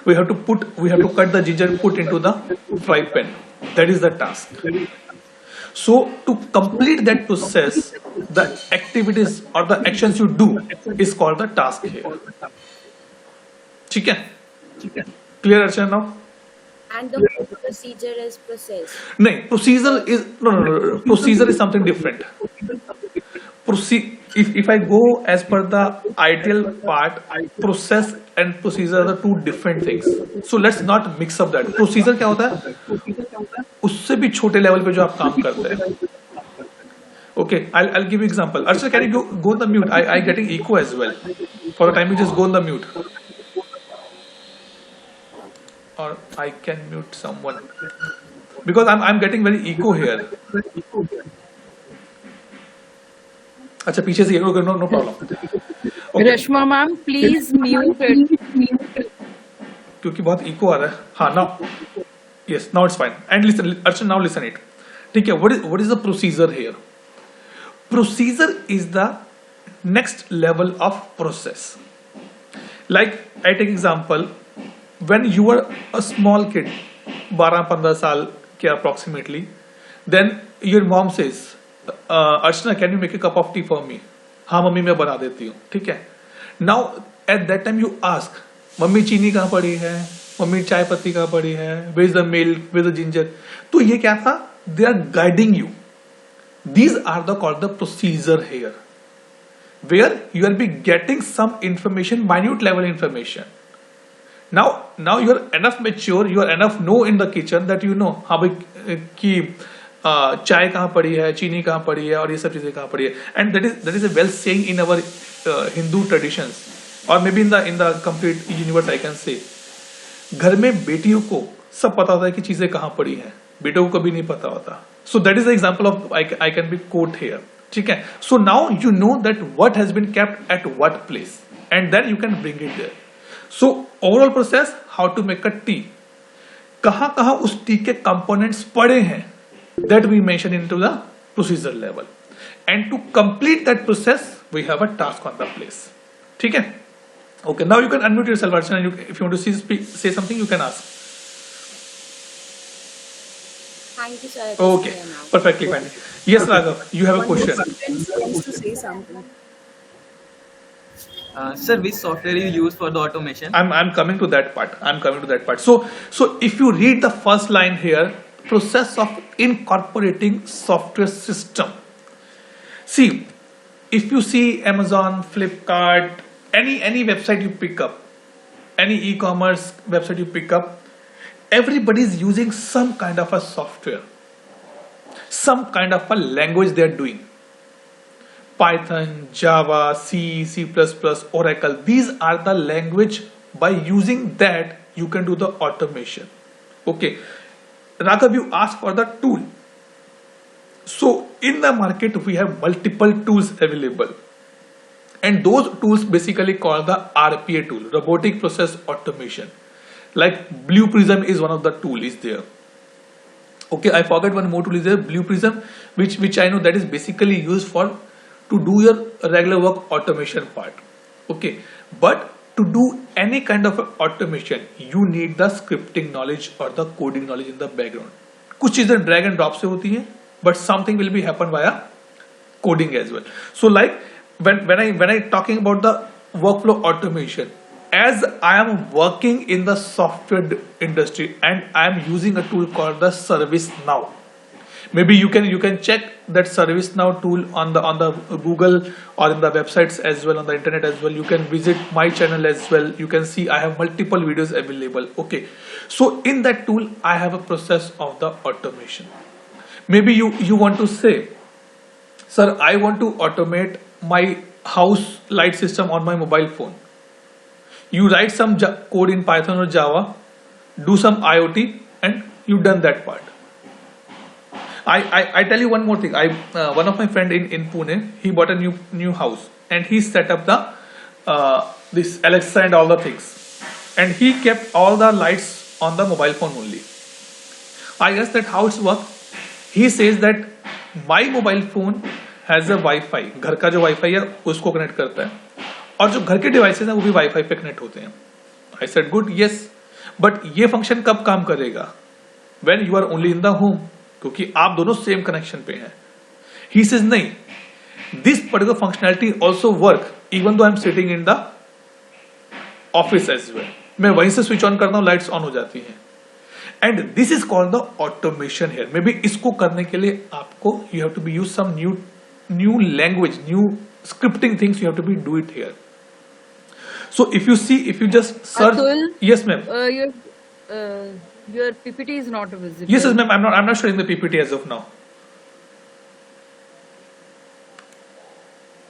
We have to cut the ginger, put into the fry pan. That is the task. So to complete that process, the activities or the actions you do is called the task here. ठीक है? Clear, Archana now? And the procedure is process. नहीं, procedure is something different. If I go as per the ideal part, process and procedure are the two different things. So let's not mix up that. Procedure क्या होता है? उससे भी छोटे level पे जो आप काम करते हैं. Okay, I'll give you example. Archana, can you go on the mute? I getting echo as well. For the time, you just go on the mute. Or I can mute someone because I'm getting very echo here. अच्छा पीछे से no problem. Okay. Rashma ma'am, please mute it. क्योंकि बहुत echo आ रहा है. हाँ now, yes, now it's fine. And listen, Archana, now listen it. ठीक है. What is the procedure here? Procedure is the next level of process. Like I take example. When you were a small kid, 12-15 साल के approximately, then your mom says, Archana, can you make a cup of tea for me? हाँ mummy मैं बना देती हूँ. ठीक है. Now at that time you ask, mummy चीनी कहाँ पड़ी है? मम्मी चाय पत्ती कहाँ पड़ी है? Where is the milk? Where is the ginger? तो ये क्या था? They are guiding you. These are called the procedure here, where you will be getting some information, minute level information. Now you are enough mature, you are enough know in the kitchen that you know हाँ भाई कि चाय कहाँ पड़ी है, चीनी कहाँ पड़ी है और ये सब चीजें कहाँ पड़ी है. And that is a well saying in our Hindu traditions or maybe in the complete universe I can say. घर में बेटियों को सब पता होता है कि चीजें कहाँ पड़ी हैं, बेटों को कभी नहीं पता होता. So that is the example of I can be quote here. ठीक है. So now you know that what has been kept at what place and then you can bring it there. So overall process, how to make a tea. कहाँ उस T के components पड़े हैं, that we mention into the procedure level. And to complete that process, we have a task on the place. ठीक है? Okay, now you can unmute yourself, Archana. If you want to say something, you can ask. Thank you, sir. Okay, perfectly fine. Yes, Raghav, you have a question. Wants to say something. Sir, which software you use for the automation? I'm coming to that part. So if you read the first line here, process of incorporating software system. See, if you see Amazon, Flipkart, any website you pick up, any e-commerce website you pick up, everybody is using some kind of a software, some kind of a language they are doing. Python, Java, C, C++, Oracle, these are the language. By using that you can do the automation. Okay, Raghav, you asked for the tool. So in the market we have multiple tools available, and those tools basically called the RPA tool, robotic process automation. Like Blue Prism is one of the tool is there. Okay, I forgot one more tool is there, Blue Prism, which I know that is basically used for to do your regular work automation part. Okay, but to do any kind of automation you need the scripting knowledge or the coding knowledge in the background. कुछ चीजें drag and drop से होती हैं, but something will be happen via coding as well. So like when I talking about the workflow automation, as I am working in the software industry and I am using a tool called the ServiceNow. Maybe you can check that ServiceNow tool on the Google or in the websites as well, on the internet as well. You can visit my channel as well. You can see I have multiple videos available. Okay, so in that tool I have a process of the automation. Maybe you want to say, sir, I want to automate my house light system on my mobile phone. You write some code in Python or Java, do some IoT, and you done that part. I tell you one more thing. One of my friend in Pune, he bought a new house and he set up the this Alexa and all the things, and he kept all the lights on the mobile phone only. I asked that how it's work. He says that my mobile phone has a Wi-Fi. घर का जो Wi-Fi है उसको connect करता है, और जो घर के डिवाइसेस हैं वो भी Wi-Fi पे कनेक्ट होते हैं. I said good, yes, but ये फंक्शन कब काम करेगा? When you are only in the home, क्योंकि आप दोनों सेम कनेक्शन पे हैं. He says नहीं, this particular functionality also work even though I am sitting in the office as well. मैं वहीं से स्विच ऑन करता हूँ, लाइट्स ऑन हो जाती हैं. And this is called the automation here. May be इसको करने के लिए आपको you have to be use some new language, new scripting things, you have to be do it here. So if you see, if you just search, Atul, yes ma'am. Your PPT is not visible. Yes ma'am, I'm not showing the PPT as of now.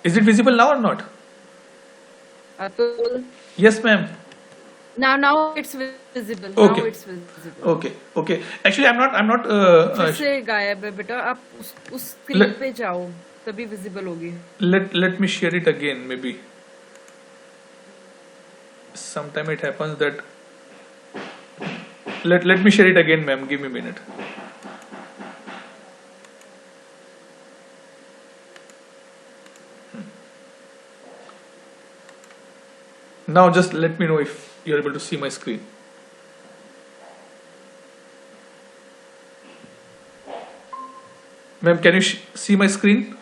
Is it visible now or not? Atul. Yes ma'am. Now it's visible. Okay. Now it's visible. Okay. Actually I'm not फिर से गायब है बेटा. आप उस screen पे जाओ तभी visible होगी. let me share it again. Maybe sometime it happens that let me share it again ma'am, give me a minute. Now just let me know if you're able to see my screen. Ma'am, can you see my screen?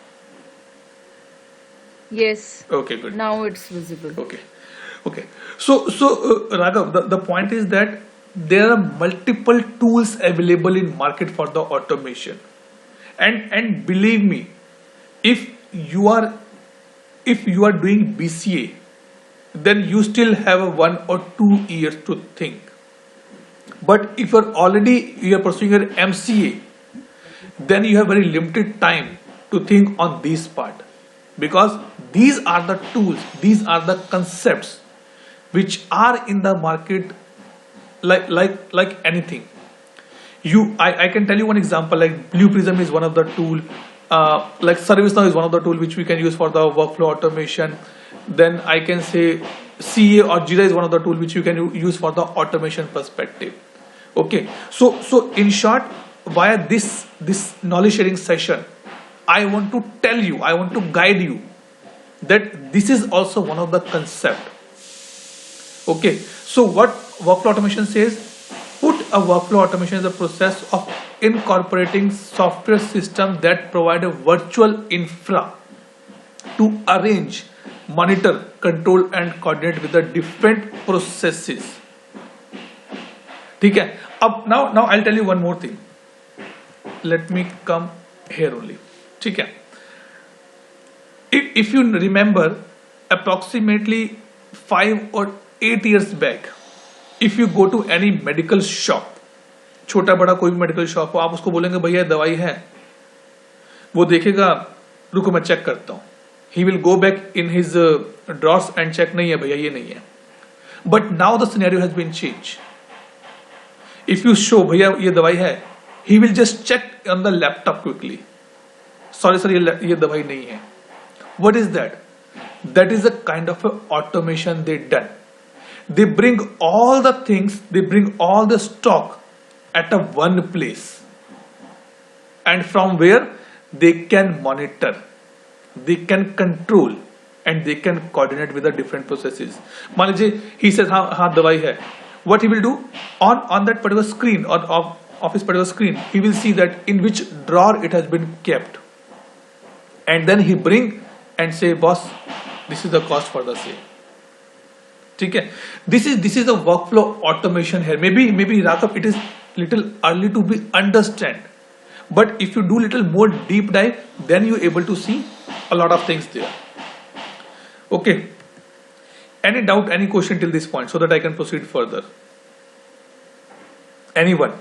Yes. Okay, good. Now it's visible. Okay. So Raghav, the point is that there are multiple tools available in market for the automation, and believe me, if you are doing BCA, then you still have 1 or 2 years to think. But if you are pursuing your MCA, then you have very limited time to think on this part, because these are the tools, these are the concepts which are in the market like anything. I can tell you one example, like Blue Prism is one of the tool, like ServiceNow is one of the tool which we can use for the workflow automation. Then I can say CA or Jira is one of the tool which you can use for the automation perspective. Okay, so in short, via this knowledge sharing session, I want to tell you, I want to guide you that this is also one of the concept. Okay, so what workflow automation says, put a workflow automation is a process of incorporating software system that provide a virtual infra to arrange, monitor, control and coordinate with the different processes. ठीक है. अब now I'll tell you one more thing. Let me come here only. ठीक है. If you remember, approximately 5 or 8 years back, if you go to any medical shop, छोटा बड़ा कोई भी medical shop हो, आप उसको बोलेंगे भैया दवाई है, वो देखेगा रुको मैं चेक करता हूं, he will go back in his drawers and check, नहीं है भैया ये नहीं है. But now the scenario has been changed. If you show भैया ये दवाई है, he will just check on the laptop quickly. Sorry sir, ये दवाई नहीं है. What is that? That is a kind of a automation they done. They bring all the things, they bring all the stock at a one place, and from where they can monitor, they can control, and they can coordinate with the different processes. मान लीजिए he says हाँ दवाई है. What he will do on that particular screen or of his particular screen, he will see that in which drawer it has been kept, and then he bring and say, boss, this is the cost for the sale. ठीक है? This is the workflow automation here. Maybe Raghav, it is little early to be understand, but if you do little more deep dive, then you're able to see a lot of things there. Okay. Any doubt, any question till this point, so that I can proceed further? Anyone?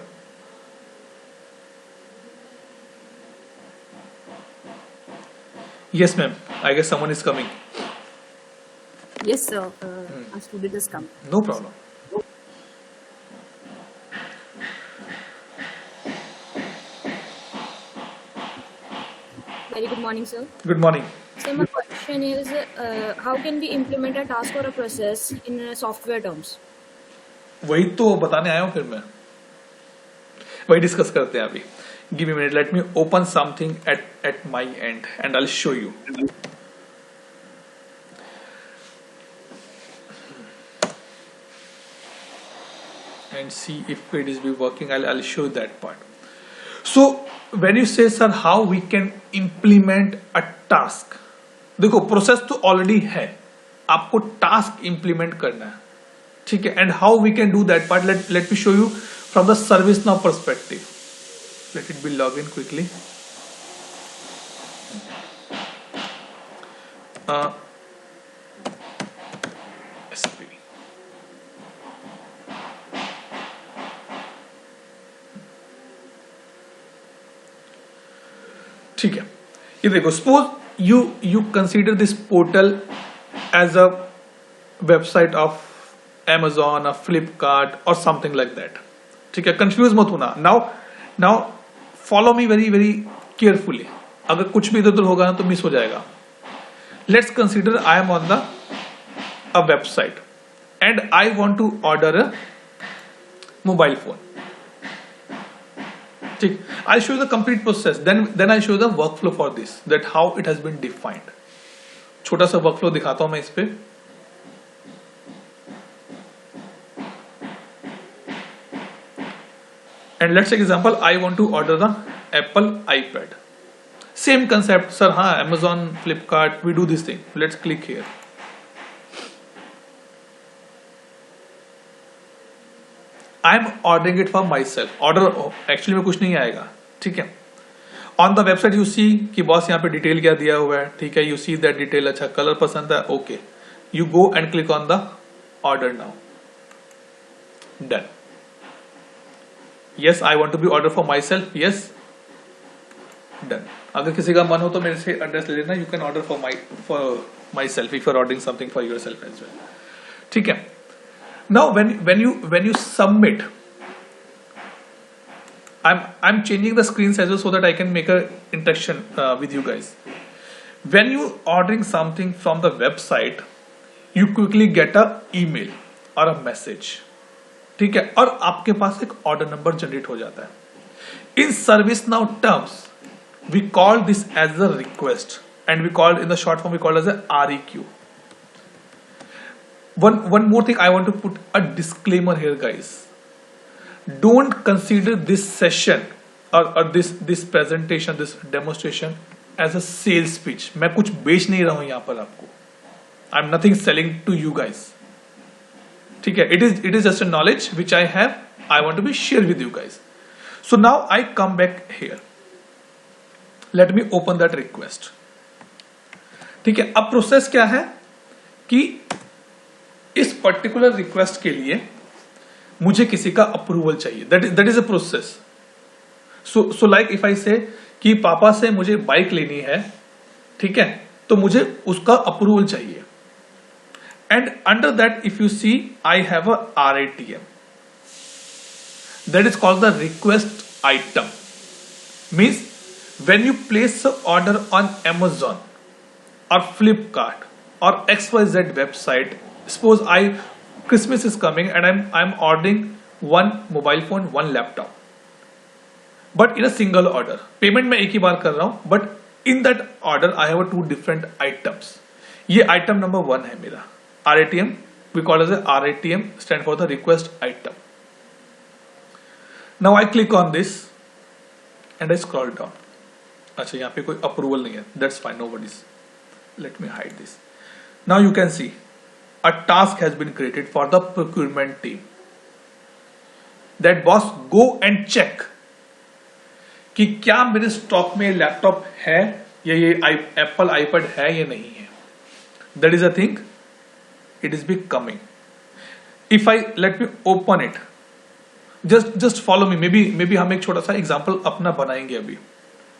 Yes, ma'am. I guess someone is coming. Yes, sir. A student has come. No problem. Very good morning, sir. Good morning. So my question is, how can we implement a task or a process in software terms? वही तो बताने आया हूँ फिर मैं. वही discuss करते हैं अभी. Give me a minute. Let me open something at my end, and I'll show you. And see if it is be working. I'll show you that part. So when you say sir how we can implement a task, देखो process तो already है, आपको task implement करना है, ठीक है. And how we can do that part, let me show you from the ServiceNow perspective. Let it be log in quickly. ठीक है, ये देखो, suppose you consider this portal as a website of Amazon or Flipkart or something like that. ठीक है, confuse मत होना. Now follow me very very carefully. अगर कुछ भी इधर उधर होगा ना तो मिस हो जाएगा. Let's consider I am on the a website and I want to order a mobile phone. ठीक, I'll show you the complete process. Then I'll show you the workflow for this, that how it has been defined. छोटा सा workflow दिखाता हूं मैं इस पे. And let's take example. I want to order the Apple iPad. Same concept, sir. हाँ, Amazon, Flipkart, we do this thing. Let's click here. I am ordering it for my self. Order actually में कुछ नहीं आएगा, ठीक है. On the website you see कि boss यहाँ पे डिटेल क्या दिया हुआ है, ठीक है. यू सी दैट डिटेल, अच्छा कलर पसंद है, okay. You go and click on the order now. Done. Yes, I want to be order for myself. Yes, done. अगर किसी का मन हो तो मेरे से एड्रेस ले लेना. You can order for myself if you are ordering something for yourself as well, ठीक है. Now when you submit, I'm changing the screen size so that I can make a interaction with you guys. When you ordering something from the website, you quickly get a email or a message, ठीक है, और आपके पास एक order number generate हो जाता है. In ServiceNow terms, we call this as a request, and we call in the short form we call as a REQ. One more thing, I want to put a disclaimer here, guys. Don't consider this session or this presentation, this demonstration as a sales pitch. मैं कुछ बेच नहीं रहा हूं यहाँ पर आपको. I'm nothing selling to you guys. ठीक है, it is just a knowledge which I have. I want to be share with you guys. So now I come back here. Let me open that request. ठीक है, अब process क्या है कि इस particular request के लिए मुझे किसी का अप्रूवल चाहिए, that is a process. So like if I से कि पापा से मुझे बाइक लेनी है, ठीक है, तो मुझे उसका अप्रूवल चाहिए. And under that if you see I have a RATM, that is called the request item. Means when you place an order on Amazon or Flipkart or XYZ website, suppose Christmas is coming and I'm ordering one mobile phone, one laptop, but in a single order. Payment मैं एक ही बार कर रहा हूँ, but in that order I have two different items. ये item number 1 है मेरा RATM. We call it as a RATM, stand for the request item. Now I click on this and I scroll down. अच्छा, यहाँ पे कोई approval नहीं है, that's fine, no worries. Let me hide this. Now you can see a task has been created for the procurement team. That boss go and check कि क्या मेरे stock में लैपटॉप है या ये एप्पल आईपैड है या नहीं है. That is a thing, it is be coming. If I let me open it, just follow me. May be हम एक छोटा सा एग्जाम्पल अपना बनाएंगे अभी,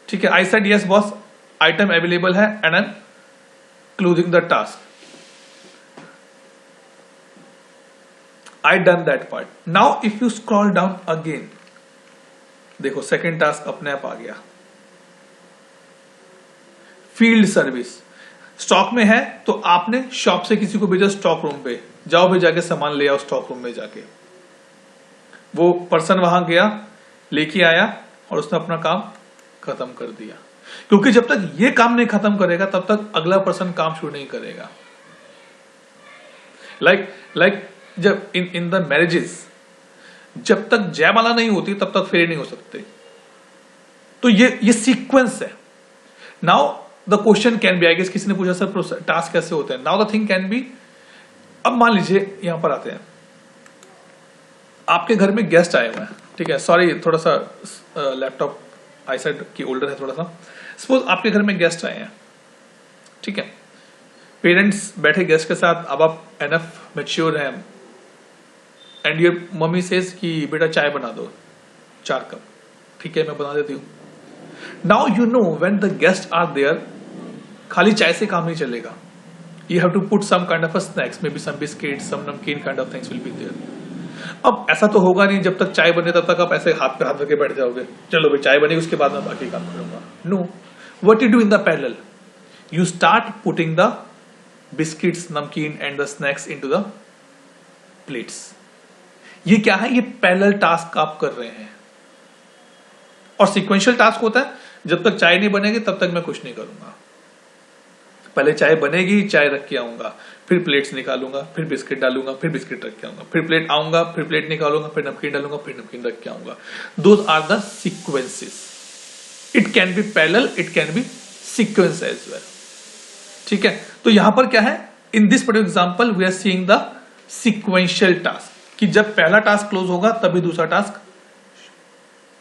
ठीक है. I said yes boss, item available है and I am closing the task. I done that part. Now if you scroll down again, देखो सेकेंड टास्क अपने आप आ गया. फील्ड सर्विस स्टॉक में है तो आपने शॉप से किसी को भेजा स्टॉक रूम पे, जाओ भी जाके सामान ले आओ स्टॉक रूम में जाके. वो पर्सन वहां गया, लेके आया और उसने अपना काम खत्म कर दिया. क्योंकि जब तक ये काम नहीं खत्म करेगा तब तक अगला पर्सन काम शुरू नहीं करेगा. लाइक जब इन द मैरिजेस, जब तक जयमाला नहीं होती तब तक फेरे नहीं हो सकते. तो ये सीक्वेंस है. Now the question can be, I guess किसी ने पूछा सर टास्क कैसे होते हैं. Now the thing can be, अब मान लीजिए यहां पर आते हैं, आपके घर में गेस्ट आए हुए हैं, ठीक है. सॉरी, थोड़ा सा लैपटॉप आईसाइट की ओल्डर है थोड़ा सा. सपोज आपके घर में गेस्ट आए हैं, ठीक है. पेरेंट्स बैठे गेस्ट के साथ, अब आप एनफ मैच्योर हैं एंड योर मम्मी सेज कि बेटा चाय बना दो 4 कप, ठीक है, मैं बना देती हूँ. Now you know when the guest are there, खाली चाय से काम नहीं चलेगा. You have to put some kind of a snacks, may be some biscuit, some namkeen kind of things will be there. अब ऐसा तो होगा नहीं जब तक चाय बने तब तक आप ऐसे हाथ पे हाथ रखे बैठ जाओगे, चलो भाई चाय बनेगी उसके बाद मैं बाकी काम करूंगा. No, what you do in the parallel, you start putting the biscuits, namkeen and the snacks into the plates. ये क्या है, ये पैरेलल टास्क आप कर रहे हैं. और सीक्वेंशियल टास्क होता है, जब तक चाय नहीं बनेगी तब तक मैं कुछ नहीं करूंगा. पहले चाय बनेगी, चाय रख के आऊंगा, फिर प्लेट्स निकालूंगा, फिर बिस्किट डालूंगा, फिर बिस्किट रख के आऊंगा, फिर प्लेट आऊंगा, फिर प्लेट निकालूंगा, फिर नमकीन डालूंगा, फिर नमकीन रख के आऊंगा. Those are the sequences. It can be parallel, it can be sequence as well, ठीक है. तो यहां पर क्या है, in this particular example we are seeing the sequential task, कि जब पहला टास्क क्लोज होगा तभी दूसरा टास्क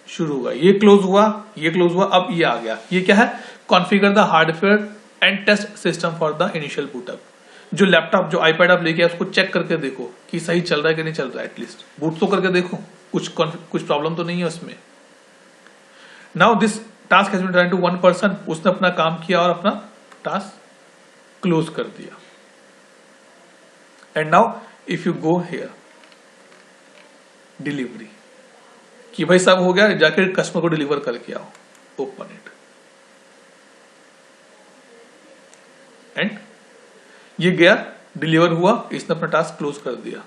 शुरू होगा. ये क्लोज हुआ, ये क्लोज हुआ, अब ये आ गया. ये क्या है, configure the hardware and test system for the initial bootup. जो लैपटॉप, जो आईपैड आप लेके आए उसको चेक करके देखो कि सही चल रहा है कि नहीं चल रहा है. एटलीस्ट बूट तो करके देखो, कुछ प्रॉब्लम तो नहीं है उसमें. Now this task has been done to one person, उसने अपना काम किया और अपना टास्क क्लोज कर दिया. And now if you go here, delivery, कि भाई सब हो गया, जाके कस्टमर को डिलीवर करके आओ. ओपन इट एंड ये गया, डिलीवर हुआ, इसने अपना टास्क क्लोज कर दिया.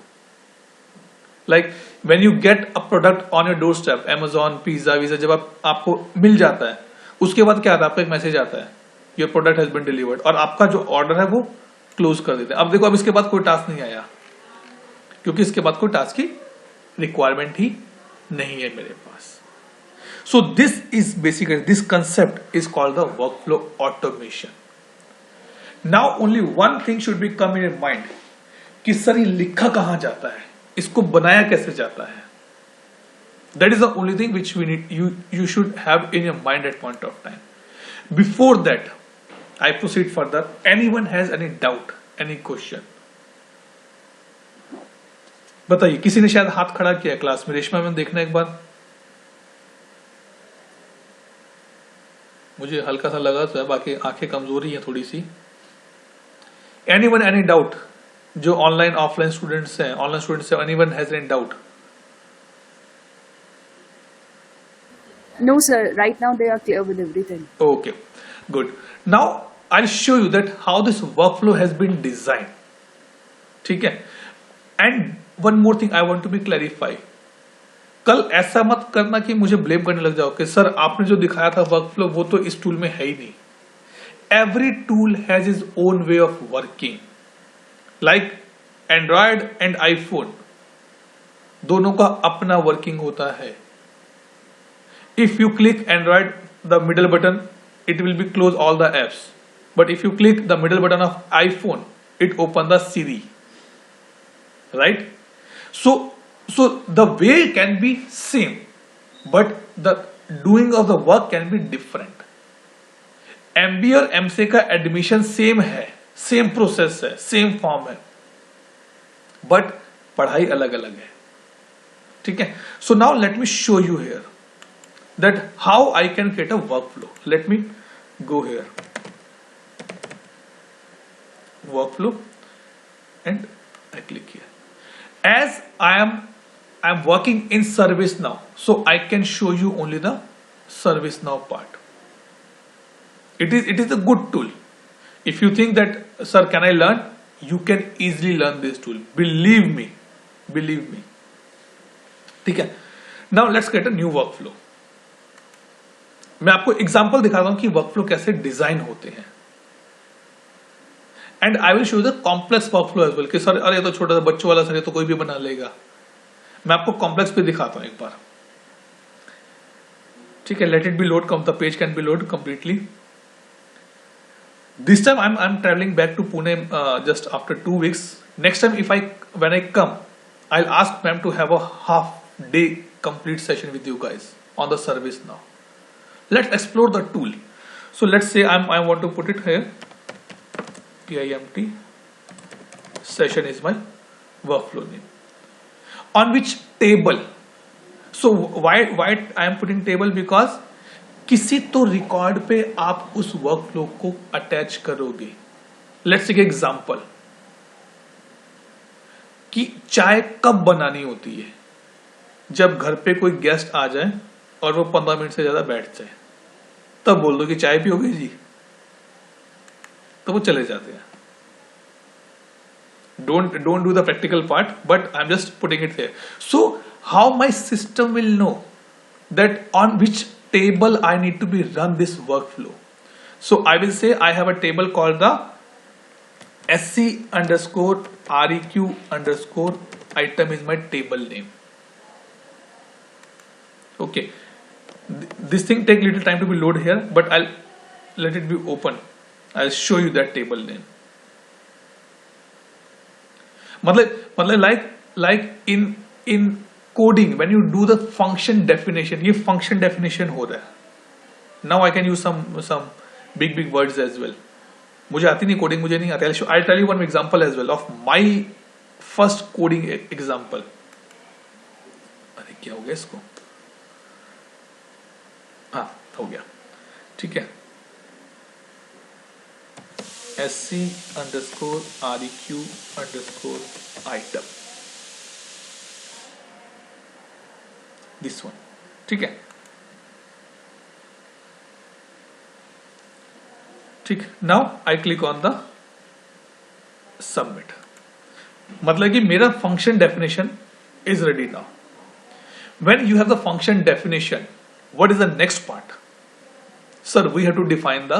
Like when you get a product on your door step, Amazon, pizza visa, जब आपको मिल जाता है, उसके बाद क्या आता है, आपको एक मैसेज आता है, your product has been delivered, और आपका जो ऑर्डर है वो क्लोज कर देते हैं. अब देखो, अब इसके बाद कोई टास्क नहीं आया, क्योंकि इसके बाद कोई टास्क की रिक्वायरमेंट ही नहीं है मेरे पास. So this is basically, this concept is called the workflow automation. Now only one thing should be come in your mind, कि सर ये लिखा कहां जाता है, इसको बनाया कैसे जाता है. That is the only thing which we need, you should have in your mind at point of time. Before that I proceed further. Anyone has any doubt, any question? बताइए, किसी ने शायद हाथ खड़ा किया क्लास में। रेशमा मैम देखना एक बार, मुझे हल्का सा लगा तो है, बाकी आंखें कमजोरी है थोड़ी सी। Anyone any doubt? जो ऑनलाइन ऑफलाइन स्टूडेंट्स हैं, ऑनलाइन स्टूडेंट्स हैं, anyone has any doubt? No, sir. Right now they are clear with everything. Okay, good. Now I'll show you that how this workflow has been designed. ठीक है? And one more thing I want to be clarify. कल ऐसा मत करना कि मुझे blame करने लग जाओ कि सर आपने जो दिखाया था वर्कफ्लो वो तो इस टूल में है ही नहीं। Every tool has its own way of working. Like Android and iPhone, दोनों का अपना वर्किंग होता है। If you click Android, the middle button, it will be close all the apps. But if you click the middle button of iPhone, it open the Siri. Right? So the way can be same, but the doing of the work can be different. MBA और MCA का admission same है, same process है, same form है, but पढ़ाई अलग अलग है। ठीक है? So now let me show you here that how I can create a workflow. Let me go here, workflow, and I click here. As I am working in ServiceNow, so I can show you only the ServiceNow part. It is a good tool. If you think that sir can I learn, you can easily learn this tool. Believe me. ठीक है? Now let's create a new workflow. मैं आपको example दिखाता हूं कि workflow कैसे design होते हैं, and I will show the complex workflow as well कि सर अरे तो छोटा सा बच्चों वाला सर ये तो कोई भी बना लेगा। मैं आपको कॉम्प्लेक्स पे दिखाता हूं एक बार। ठीक है, let it be load, the page can be load completely. This time I am travelling back to Pune just after 2 weeks. Next time when I come, I will ask ma'am to have a half day complete session with you guys on the ServiceNow. Let's explore the tool. So let's say I want to put it here. PIMT session is my workflow name. On which table? So why I am putting table? Because किसी तो record पे आप उस workflow को attach करोगे। Let's take example कि चाय कब बनानी होती है? जब घर पे कोई गेस्ट आ जाए और वो 15 मिनट से ज्यादा बैठ जाए, तब बोल दो कि चाय पियोगे जी, तो वो चले जाते हैं। don't do the practical part, but I'm just putting it there. So how my system will know that on which table I need to be run this workflow? So I will say I have a table called the SC_REQ_item is my table name. Okay, this thing take little time to be load here, but I'll let it be open. I'll show you that table name. मतलब like in coding when you do the function definition, ये function definition हो रहा है। Now I can use some big words as well. मुझे आती नहीं coding, मुझे नहीं आती। I'll tell you one example as well of my first coding example. अरे क्या हो गया इसको? हाँ हो गया, ठीक है। SC_REQ_item, this one, ठीक है। ठीक, now I click on the submit. मतलब कि मेरा function definition is ready now. When you have the function definition, what is the next part? Sir, we have to define the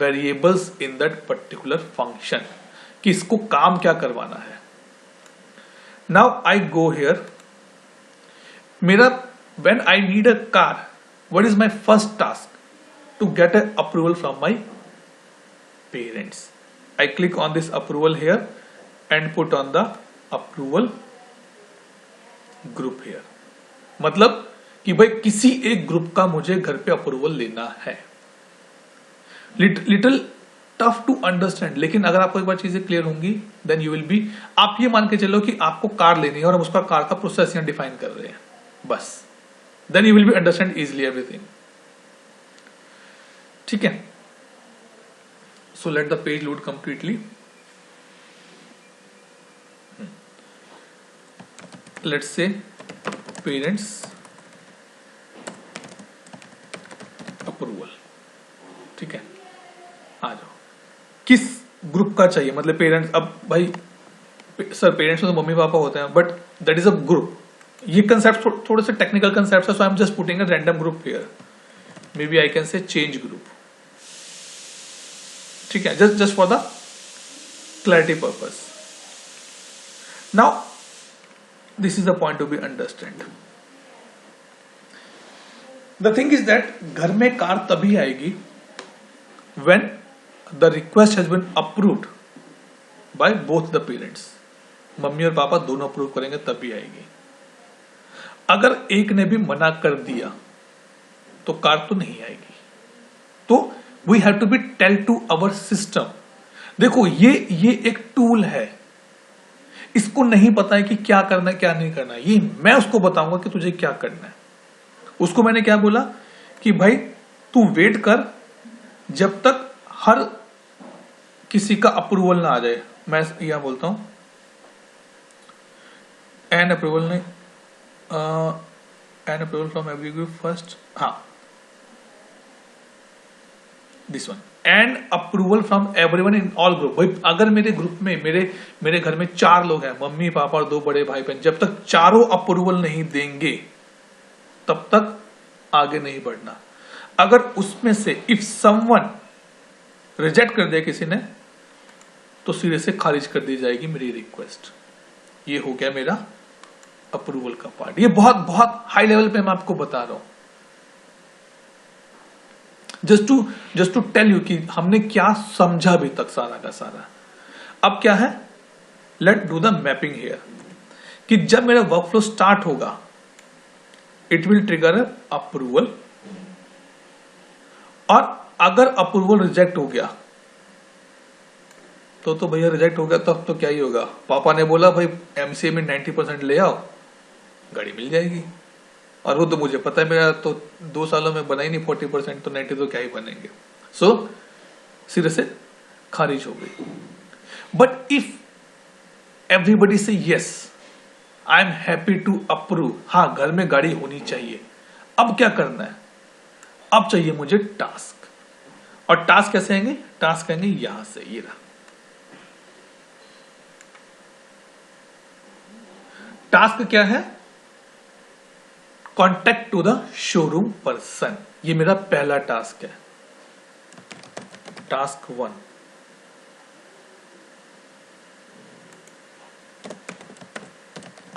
variables in that particular function कि इसको काम क्या करवाना है। Now I go here, मेरा when I need a car, what is my first task? To get an approval from my parents. I click on this approval here and put on the approval group here. मतलब कि भाई किसी एक group का मुझे घर पे approval लेना है। लिटिल टफ टू अंडरस्टैंड, लेकिन अगर आपको एक बार चीजें क्लियर होंगी देन यू विल बी, आप ये मान के चलो कि आपको कार लेनी है और हम उसका कार का प्रोसेस यहाँ डिफाइन कर रहे हैं, बस then you will be understand easily everything. ठीक है, so let the page load completely. Let's say parents approval. ठीक है, आ जाओ, किस ग्रुप का चाहिए, मतलब पेरेंट्स, अब भाई सर पेरेंट्स में तो मम्मी पापा होते हैं, but that is a group. ये कंसेप्ट थोड़े से टेक्निकल कंसेप्ट है, so I am just putting a random group here, may be I can say change group. ठीक है, just for the clarity purpose. Now this is the point to be understand. The thing is that घर में car तभी आएगी when the request has been approved by both the parents. Mummy और पापा दोनों approve करेंगे तभी आएगी। अगर एक ने भी मना कर दिया तो कार तो नहीं आएगी। तो we have to be tell to our system, देखो ये एक टूल है, इसको नहीं पता है कि क्या करना है क्या नहीं करना है, ये मैं उसको बताऊंगा कि तुझे क्या करना है। उसको मैंने क्या बोला कि भाई तू वेट कर जब तक हर किसी का अप्रूवल ना आ जाए। मैं यहां बोलता हूं एन अप्रूवल नहीं, an approval from every group first, हाँ this one, and approval from everyone in all group. भाई अगर मेरे ग्रुप में मेरे घर में 4 लोग हैं, मम्मी पापा और 2 बड़े भाई बहन, जब तक चारों अप्रूवल नहीं देंगे तब तक आगे नहीं बढ़ना। अगर उसमें से इफ समवन रिजेक्ट कर दिया किसी ने तो सिरे से खारिज कर दी जाएगी मेरी रिक्वेस्ट। ये हो गया मेरा अप्रूवल का पार्ट। ये बहुत बहुत हाई लेवल पे मैं आपको बता रहा हूं, जस्ट टू टेल यू कि हमने क्या समझा अभी तक सारा का सारा। अब क्या है, let do the mapping here, कि जब मेरा वर्कफ्लो स्टार्ट होगा इट विल ट्रिगर अप्रूवल, और अगर अप्रूवल रिजेक्ट हो गया तो भैया रिजेक्ट हो गया तब तो क्या ही होगा। पापा ने बोला भाई एमसीए में 90% ले आओ, गाड़ी मिल जाएगी, और वो तो मुझे पता है मेरा तो 2 सालों में बना ही नहीं 40%, तो 90 तो क्या ही बनेंगे। सो सिरे से खारिज हो गई। But if everybody say yes I am happy to approve, हाँ घर में गाड़ी होनी चाहिए, अब क्या करना है, अब चाहिए मुझे टास्क। और टास्क कैसे आएंगे, टास्क आएंगे यहां से, ये रहा टास्क। क्या है, contact to the showroom person, ये मेरा पहला टास्क है, टास्क 1।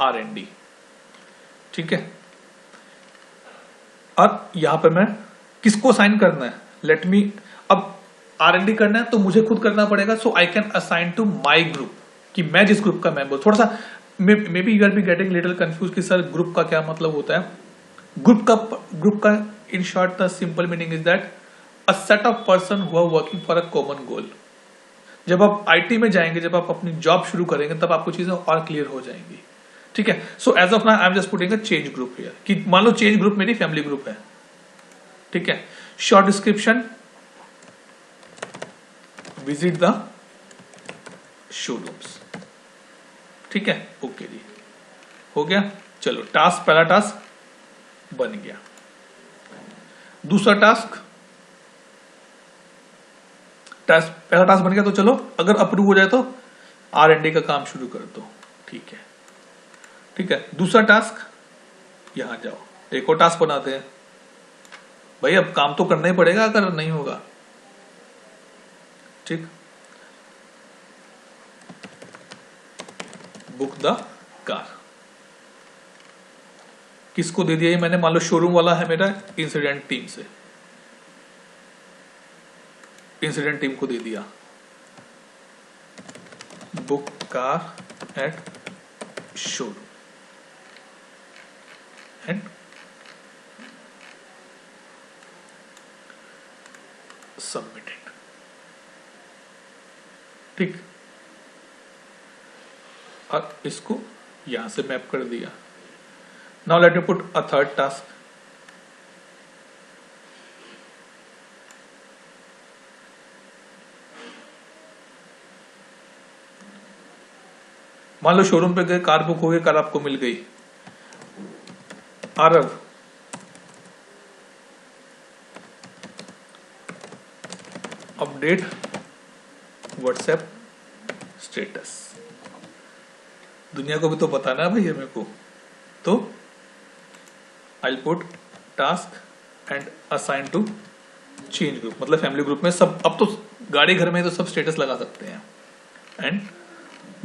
R&D, ठीक है। अब यहां पर मैं किसको साइन करना है, लेट मी, अब R&D करना है तो मुझे खुद करना पड़ेगा, so I can assign to my group, कि मैं जिस ग्रुप का मेंबर, थोड़ा सा may be you are be getting little confuse कि सर ग्रुप का क्या मतलब होता है। ग्रुप का in short the simple meaning is that a set of person who are working for a common goal. जब आप आईटी में जाएंगे, जब आप अपनी जॉब शुरू करेंगे, तब आपको चीजें और क्लियर हो जाएंगी, ठीक है। So as of now I am just putting a change group here, कि मान लो चेंज ग्रुप मेरी फैमिली ग्रुप है, ठीक है। Short description, visit the showrooms, ठीक है, ओके जी, हो गया। चलो टास्क, पहला टास्क बन गया। दूसरा टास्क, पहला टास्क बन गया, तो चलो अगर अप्रूव हो जाए तो R&D का काम शुरू कर दो, ठीक है, ठीक है। दूसरा टास्क, यहां जाओ, एक और टास्क बनाते हैं भाई, अब काम तो करना ही पड़ेगा अगर नहीं होगा, ठीक। बुक द कार, किसको दे दिया ये मैंने, मान लो शोरूम वाला है मेरा, इंसिडेंट टीम से, इंसिडेंट टीम को दे दिया book car eight showroom and submitted. ठीक, और इसको यहां से मैप कर दिया. Now let me put a third task. मान लो शोरूम पे गए, कार बुक हो गई, कार आपको मिल गई. Aarav, update WhatsApp status. दुनिया को भी तो बताना है भैया मेरे को. तो I put task and assign to change group, मतलब फैमिली ग्रुप में सब. अब तो गाड़ी घर में तो सब स्टेटस लगा सकते हैं. And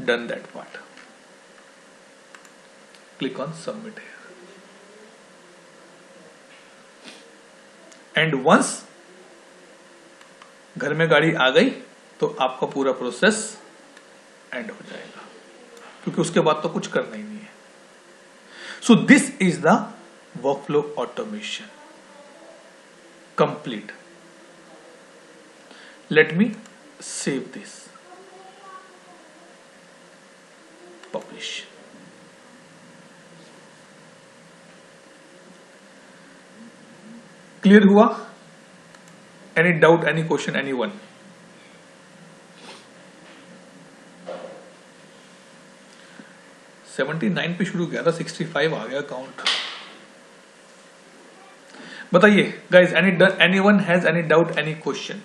done that part. Click on submit here. And once घर में गाड़ी आ गई तो आपका पूरा प्रोसेस एंड हो जाएगा, क्योंकि उसके बाद तो कुछ करना ही नहीं है. So this is the workflow automation complete. Let me save this, publish. Clear हुआ? Any doubt, any question, any one? $79 पे शुरू किया था, 65 आ गया काउंट. बताइए guys, any one has any doubt, any question?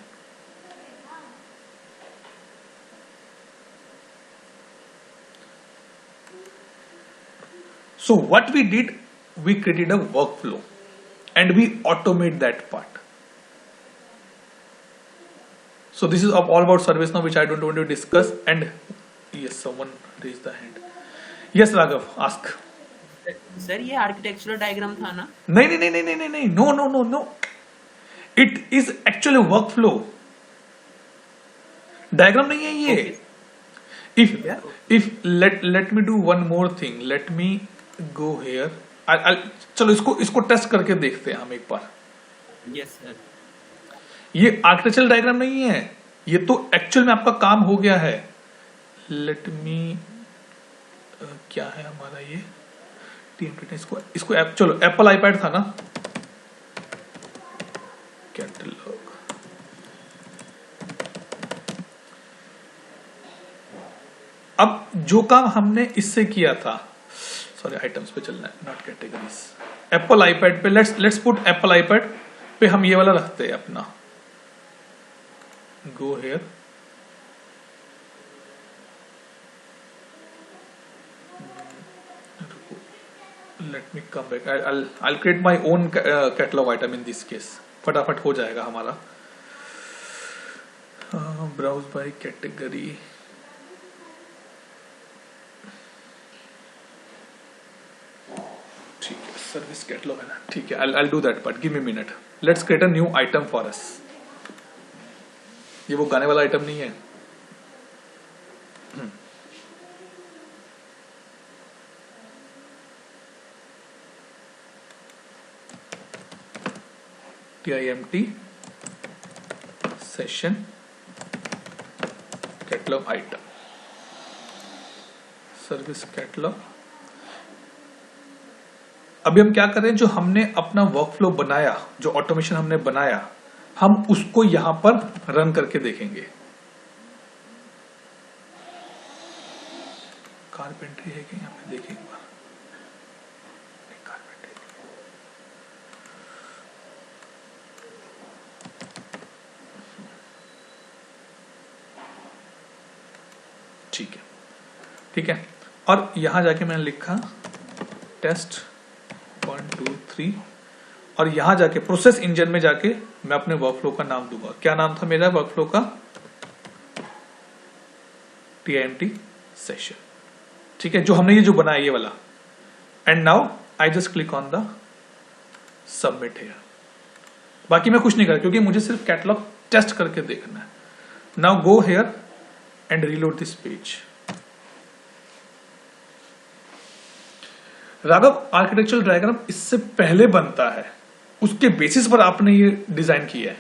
So what we did, we created a workflow and we automate that part. So this is all about ServiceNow, which I don't want to discuss. And yes, someone raised the hand. Yes, Raghav, ask. Sir ये architectural diagram था ना? नहीं, no. It is actually workflow. Diagram नहीं है ये. If let me do one more thing. Let me go here. चलो इसको test करके देखते हैं हम एक बार. Yes sir. ये आर्किटेक्चरल डायग्राम नहीं है, ये तो एक्चुअल में आपका काम हो गया है. लेट मी क्या है हमारा ये इसको चलो एप्पल आईपैड था ना, कैटलॉग. अब जो काम हमने इससे किया था, सॉरी आइटम्स पे चलना है, नॉट कैटेगरीज. एप्पल आईपैड पे लेट्स पुट एप्पल आईपैड पे हम ये वाला रखते हैं अपना. Go here, let me come back. I'll create my own catalog item in this case. फटाफट हो जाएगा हमारा. Browse by category. ठीक है, सर्विस कैटलॉग है ना. ठीक है, I'll do that part. Give me a minute. Let's create a new item for us. ये वो गाने वाला आइटम नहीं है. TIMT session catalog item, service catalogue. अभी हम क्या करें, जो हमने अपना वर्कफ्लो बनाया, जो ऑटोमेशन हमने बनाया, हम उसको यहां पर रन करके देखेंगे. कारपेंट्री है कि यहां पे देखें एक बार. ठीक है. और यहां जाके मैंने लिखा टेस्ट 1 2 3 और यहां जाके प्रोसेस इंजन में जाके मैं अपने वर्कफ्लो का नाम दूंगा. क्या नाम था मेरा वर्कफ्लो का? TIMT session. ठीक है, जो हमने ये जो बनाया ये वाला. And now I just click on the submit here. बाकी मैं कुछ नहीं कर, क्योंकि मुझे सिर्फ कैटलॉग टेस्ट करके देखना है. Now go here and reload this page. Raghav, architectural diagram इससे पहले बनता है, उसके बेसिस पर आपने ये डिजाइन किया है.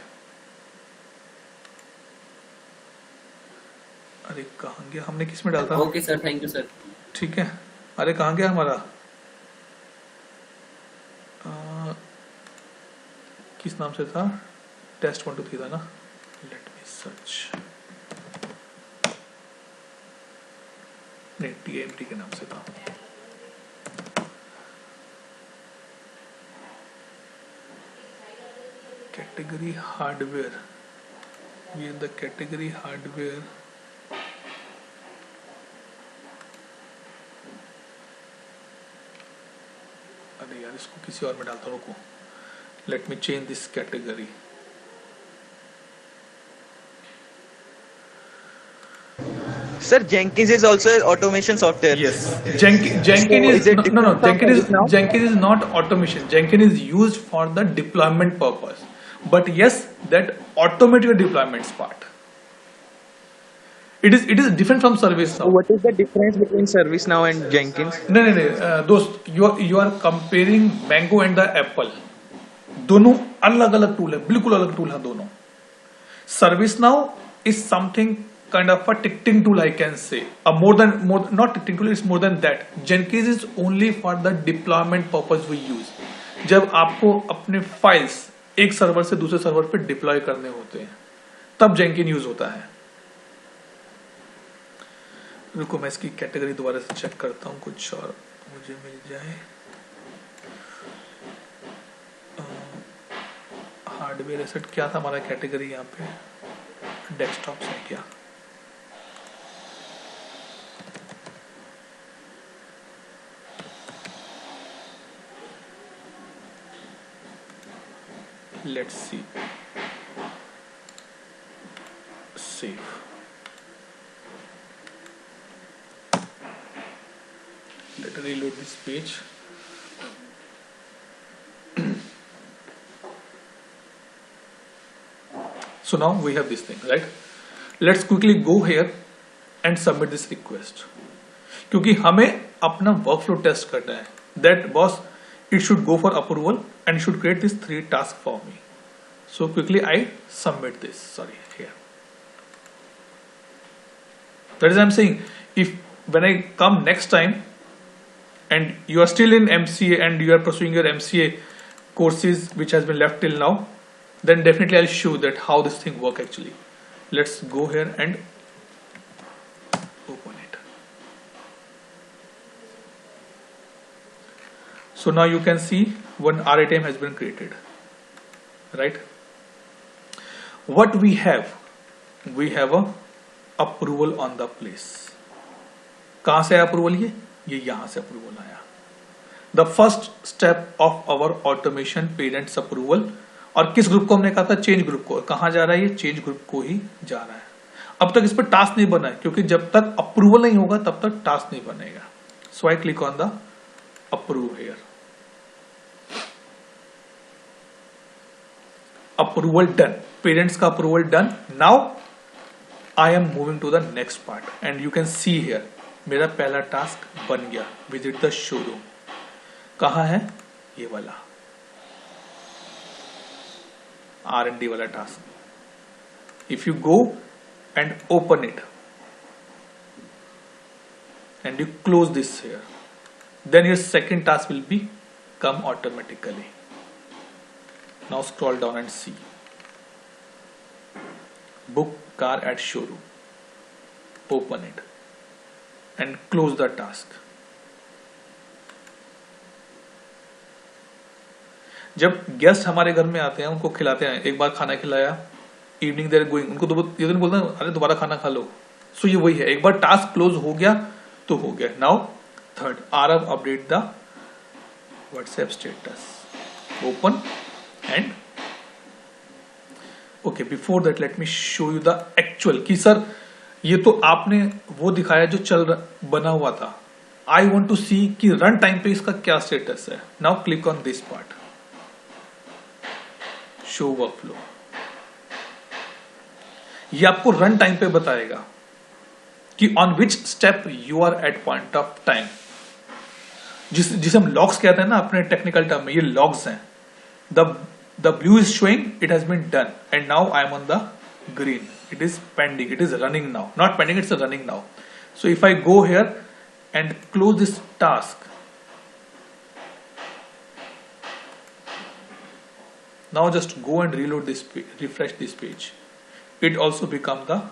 अरे अरे कहाँ गया, हमने किस में डाला था? Okay sir, thank you sir. ठीक है, अरे कहाँ गया हमारा, किस नाम से था, टेस्ट 1 2 3 था ना, लेट मी सर्च, नहीं TMT के नाम से था। कैटेगरी हार्डवेयर, ये द कैटेगरी हार्डवेयर, अरे यार इसको किसी और में डालता हूँ, रुको, let me change this category. Sir, Jenkins is also an automation software. Yes, Jenkins So is is it no, different from Jenkins ServiceNow? Jenkins is not automation. Jenkins is used for the deployment purpose, but yes, that automated deployments part. It is different from ServiceNow. So what is the difference between ServiceNow and Jenkins? नहीं दोस्त, you are comparing Mango and the Apple. दोनों अलग अलग tool है, बिल्कुल अलग tool है दोनों। ServiceNow is something kind of a ticketing tool, I can say. More not ticketing tool, it's more than that. Jenkins is only for the deployment purpose we use. जब आपको अपने फाइल्स एक server से दूसरे server पे deploy करने होते हैं, तब Jenkins यूज होता है। रुको मैं इसकी कैटेगरी दोबारा से चेक करता हूँ, कुछ और मुझे मिल जाए। हार्डवेयर एसेट क्या था हमारा कैटेगरी, यहाँ पे डेस्कटॉप है क्या, let's see, save, let us reload this page। So now we have this thing, right? Let's quickly go here and submit this request, क्योंकि हमें अपना वर्कफ्लो टेस्ट करना है। That boss, it should go for approval and should create these 3 tasks for me. So quickly I submit this. Sorry, here. That is I'm saying, if when I come next time and you are still in MCA and you are pursuing your MCA courses which has been left till now, then definitely I'll show that how this thing work actually. Let's go here and open it. So now you can see one RATM has been created, right? What we have a approval on the place. कहाँ से approval, ये यहाँ से approval आया। The first step of our automation parents approval, और किस group को हमने कहा था, चेंज ग्रुप को। कहाँ जा रहा है, ये चेंज ग्रुप को ही जा रहा है। अब तक इस पर टास्क नहीं बना है, क्योंकि जब तक अप्रूवल नहीं होगा तब तक टास्क नहीं बनेगा। So I click on the approve here, approval done, parents का approval done. Now I am moving to the next part and you can see here मेरा पहला टास्क बन गया, विजिट द शोरूम। कहाँ है, ये वाला R&D वाला task. If you go and open it and you close this here, then your second task will be come automatically. Now scroll down and see, book car at showroom, open it and close the task. जब guest हमारे घर में आते हैं उनको खिलाते हैं, एक बार खाना खिलाया, इवनिंग देर गोइंग, उनको ये तो नहीं बोलते अरे दोबारा खाना खा लो। सो ये वही है, एक बार टास्क क्लोज हो गया तो हो गया। Now third, Aarav update the WhatsApp status, open and okay. Before that let me show you the actual, कि सर ये तो आपने वो दिखाया जो बना हुआ था, आई वॉन्ट टू सी कि रन टाइम पे इसका क्या स्टेटस है। Now click on this part, show workflow. ये आपको रन टाइम पे बताएगा कि on which step you are at point of time, जिसे हम लॉग्स कहते हैं ना अपने टेक्निकल टर्म में, ये लॉग्स हैं। The blue is showing it has been done and now I am on the green, it is pending, it is running now, not pending, it's running now. So if I go here and close this task, now just go and reload this page, refresh this page, it also become the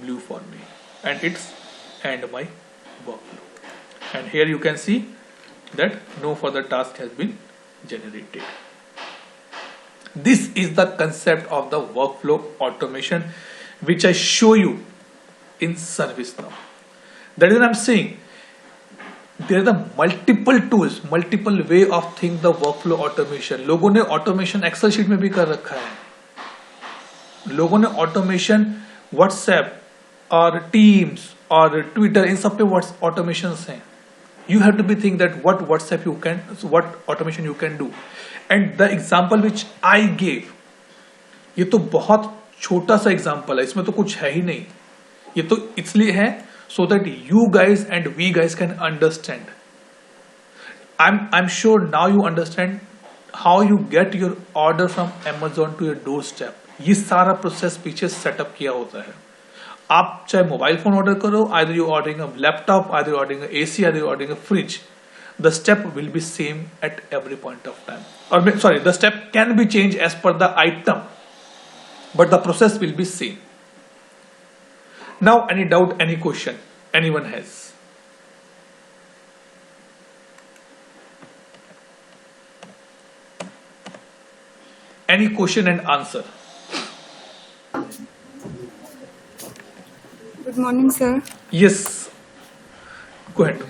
blue for me, and it's end my workflow. And here you can see that no further task has been generated. This is the concept of the workflow automation which I show you in ServiceNow. That is what I'm saying. There are the multiple tools, multiple way of think the workflow automation. लोगों ने automation Excel sheet में भी कर रखा है. लोगों ने automation WhatsApp और Teams और Twitter इन सब पे automations हैं. You have to be think that what WhatsApp you can, what automation you can do. And the example which I gave, ये तो बहुत छोटा सा example है, इसमें तो कुछ है ही नहीं. ये तो इसलिए है so that you guys and we guys can understand. I'm sure now you understand how you get your order from Amazon to your doorstep. ये सारा प्रोसेस पीछे सेटअप किया होता है. आप चाहे मोबाइल फोन ऑर्डर करो, either you ordering a laptop, either you ordering a AC, either you ordering a fridge, the step will be same at every point of time. Or sorry, the step can be changed as per the item, but the process will be same. Now, any doubt, any question anyone has? Any question and answer? Good morning, sir. Yes. Go ahead.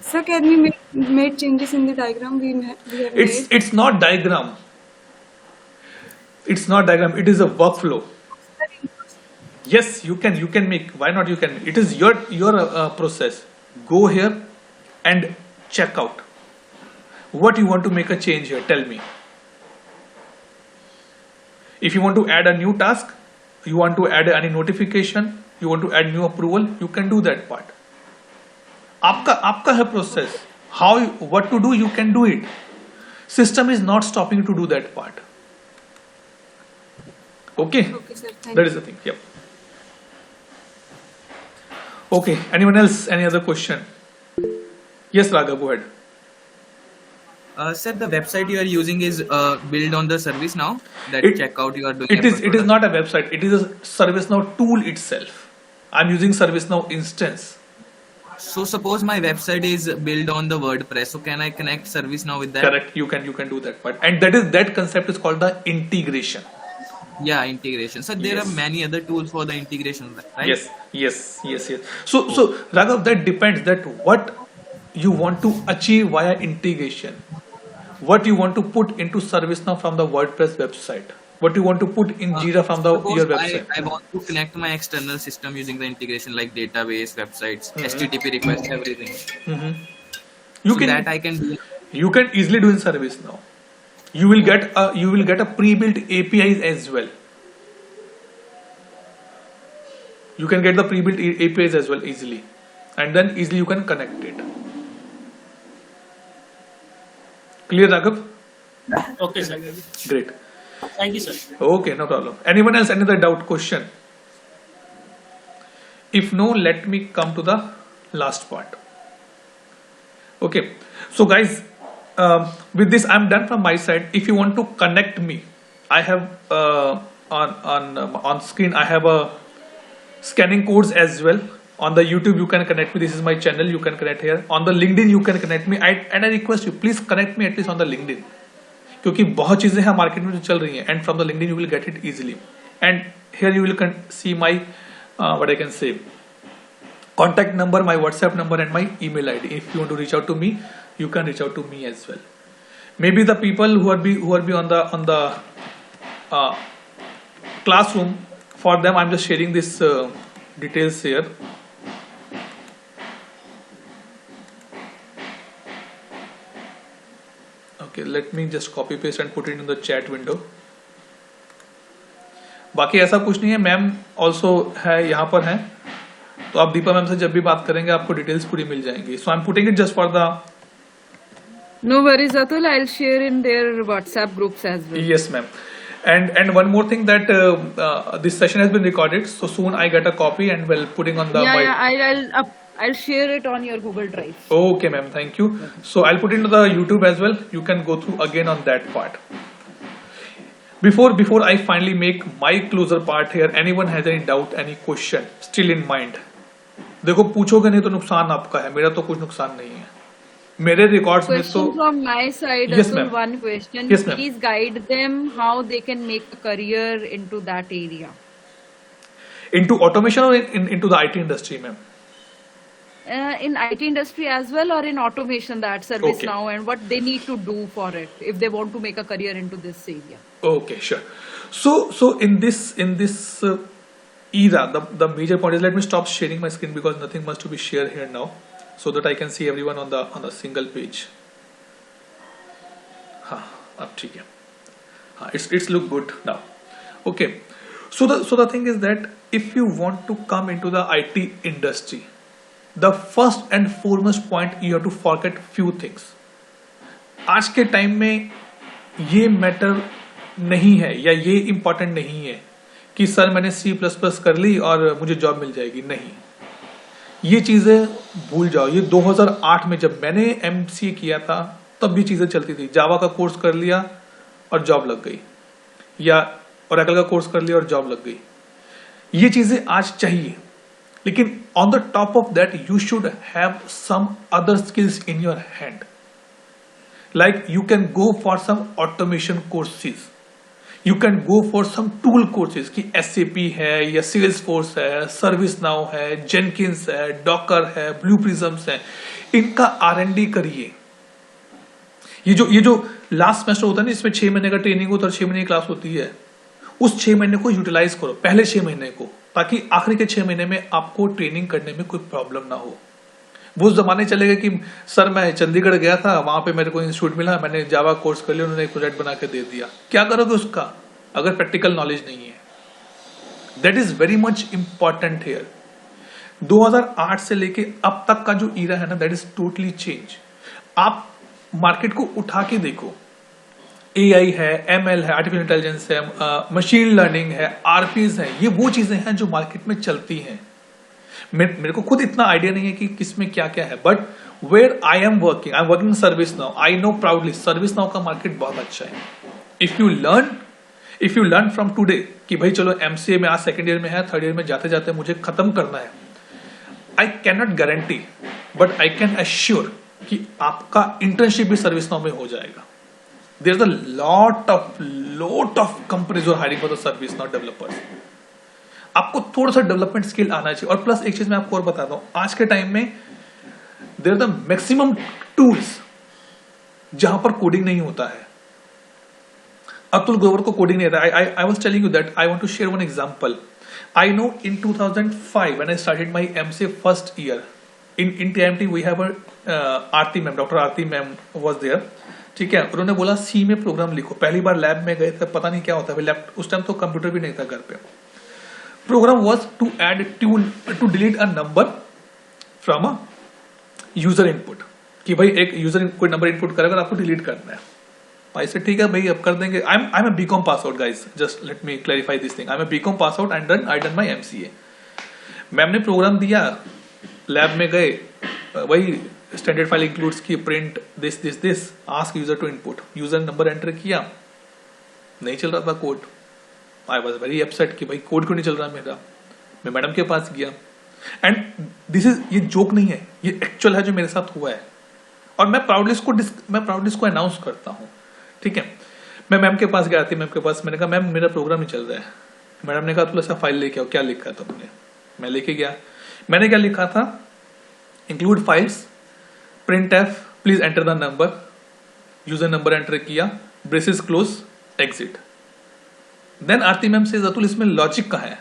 Sir, can we make changes in the diagram we have made? It's not diagram. It's not diagram. It is a workflow. Yes, you can make. Why not? You can. It is your process. Go here and check out. What you want to make a change here? Tell me. If you want to add a new task, you want to add any notification, you want to add new approval, you can do that part. आपका है process. How, what to do, you can do it. System is not stopping you to do that part. Okay? Okay, sir. Thank That you. is the thing. Yep. Okay. Anyone else? Any other question? Yes, Raghav, go ahead. Sir, the website you are using is built on the ServiceNow. That checkout you are doing. It is not a website. It is a ServiceNow tool itself. I'm using ServiceNow instance. So suppose my website is built on the WordPress. So can I connect ServiceNow with that? Correct. You can do that part. And that concept is called the integration. Yeah, integration. So there are many other tools for the integration, right? Yes. So Raghav, that depends that what you want to achieve via integration. What you want to put into ServiceNow from the WordPress website. What you want to put in Jira from your website. I want to connect my external system using the integration like database, websites, HTTP requests, everything. That I can do. You can easily do in ServiceNow. You will get a pre-built APIs as well. You can get the pre-built APIs as well easily, and then easily you can connect it. Clear, Raghav? Okay, sir. Great. Thank you, sir. Okay, no problem. Anyone else? Another doubt, question? If no, let me come to the last part. Okay. So guys, with this I'm done from my side. If you want to connect me, I have on screen I have a scanning codes as well. On the YouTube you can connect me. This is my channel. You can connect here. On the LinkedIn you can connect me. And I request you, please connect me at least on the LinkedIn. क्योंकि बहुत चीजें हैं market में जो चल रही हैं. And from the LinkedIn you will get it easily. And here you will see my what I can say, contact number, my WhatsApp number, and my email ID. If you want to reach out to me, you can reach out to me as well. Maybe the people who are be on the classroom, for them I'm just sharing this details here. Okay, let me just copy paste and put it in the chat window. बाकी ऐसा कुछ नहीं है. Ma'am also है, यहाँ पर है, तो आप दीपा मैम से जब भी बात करेंगे आपको डिटेल्स पूरी मिल जाएंगी. So I am putting it just for the. No worries, Atul. I'll share in their WhatsApp groups as well. Yes, ma'am. And one more thing that this session has been recorded, so soon I get a copy and will putting on the I'll share it on your Google Drive. Okay, ma'am, thank you. So I'll put it into the YouTube as well. You can go through again on that part. Before I finally make my closer part here, anyone has any doubt, any question still in mind? देखो पूछोगे नहीं तो नुकसान आपका है, मेरा तो कुछ नुकसान नहीं है. मेरे रिकॉर्ड्स में तो From my side, Yes, Atul, ma'am. one question. Yes, ma'am. Please guide them how they can make a career into that area. into automation or into the IT industry, ma'am? In IT industry as well, or in automation, that service Okay. now, and what they need to do for it if they want to make a career into this area. Okay, sure. So in this era, the major point is, let me stop sharing my screen because nothing much to be shared here now, so that I can see everyone on the single page. हाँ, अब ठीक है. हाँ, it's look good now. Okay. So the thing is that if you want to come into the IT industry, the first and foremost point you have to forget few things. आज के time में ये matter नहीं है या ये important नहीं है कि सर मैंने C++ कर ली और मुझे जॉब मिल जाएगी. नहीं, ये चीजें भूल जाओ. ये 2008 में जब मैंने MCA किया था तब भी चीजें चलती थी. जावा का कोर्स कर लिया और जॉब लग गई, या ओरेकल का कोर्स कर लिया और जॉब लग गई. ये चीजें आज चाहिए, लेकिन on the top of that you should have some other skills in your hand. Like you can go for some automation courses, you can go for some tool courses कि SAP है या Salesforce है, ServiceNow है, Jenkins है, Docker है, Blue Prisms है. इनका R&D करिए. ये जो लास्ट सेमेस्टर होता है ना, इसमें 6 महीने का ट्रेनिंग होता है और 6 महीने की क्लास होती है, उस 6 महीने को यूटिलाइज करो, पहले 6 महीने को, ताकि आखिरी के 6 महीने में आपको ट्रेनिंग करने में कोई प्रॉब्लम ना हो. वो जमाने चलेगा कि सर मैं चंडीगढ़ गया था, वहां पे मेरे को इंस्टीट्यूट मिला, मैंने जावा कोर्स कर लिया, उन्होंने एक प्रोजेक्ट बना के दे दिया. क्या करोगे उसका अगर प्रैक्टिकल नॉलेज नहीं है? That is very much important here. 2008 से लेके अब तक का जो ईरा है ना, दैट इज टोटली चेंज. आप मार्केट को उठा के देखो, AI है, ML है, आर्टिफिशियल इंटेलिजेंस है, मशीन लर्निंग है, RPs है. ये वो चीजें हैं जो मार्केट में चलती हैं. मेरे को खुद इतना आइडिया नहीं है कि किसमें क्या क्या है, but where I am working ServiceNow, I know proudly ServiceNow का मार्केट बहुत अच्छा है. If you learn from today कि भाई चलो MCA में आज सेकेंड ईयर में है, थर्ड ईयर में जाते जाते मुझे खत्म करना है, I can not guarantee but I can assure कि आपका इंटर्नशिप भी सर्विस नाउ में हो जाएगा. There is a lot of companies who are hiring for the service now developers. आपको थोड़ा सा डेवलपमेंट स्किल आना चाहिए. और प्लस एक चीज मैं आपको और बताता हूं, आज के टाइम में there are the maximum tools जहां पर कोडिंग नहीं होता है. अतुल ग्रोवर को कोडिंग नहीं आता. I was telling you that I want to share one example. I know in 2005 when I started my MCA first year in TMT we have a Aarti ma'am, doctor Aarti ma'am was there. ठीक है, उन्होंने बोला C में programme लिखो. पहली बार lab में गए थे, पता नहीं क्या होता है, उस टाइम तो कंप्यूटर भी नहीं था घर पे. Program was to add to delete a number from a user input, कि भाई एक यूजर कोई नंबर इनपुट करेगा आपको डिलीट करना है. भाई से ठीक है भाई, अब कर देंगे. I am a BCom pass out guys, just let me clarify this thing. I am a BCom pass out and I done my MCA. Ma'am ने प्रोग्राम दिया, लैब में गए, वही स्टैंडर्ड फाइल इंक्लूड्स की print this ask user to input, user number enter किया, नहीं चल रहा था code. I was very upset कि भाई कोड क्यों नहीं चल रहा मेरा. मैं मैडम के पास गया, एंड दिस इज, ये जोक नहीं है, ये एक्चुअल है जो मेरे साथ हुआ है, और मैं प्राउडली इसको अनाउंस करता हूँ. ठीक है, मैं मैम के पास गया थी, मैम के पास मैंने कहा मैम मेरा प्रोग्राम नहीं चल रहा है. मैडम ने कहा तुम ऐसा फाइल लेके आओ. क्या लिखा है तुमने? मैं लेके गया. मैंने क्या लिखा था, include files, printf please enter the number, user number enter किया, ब्रेसेस क्लोज, एग्जिट. देन आरती मैम से अतुल इसमें लॉजिक कहाँ है?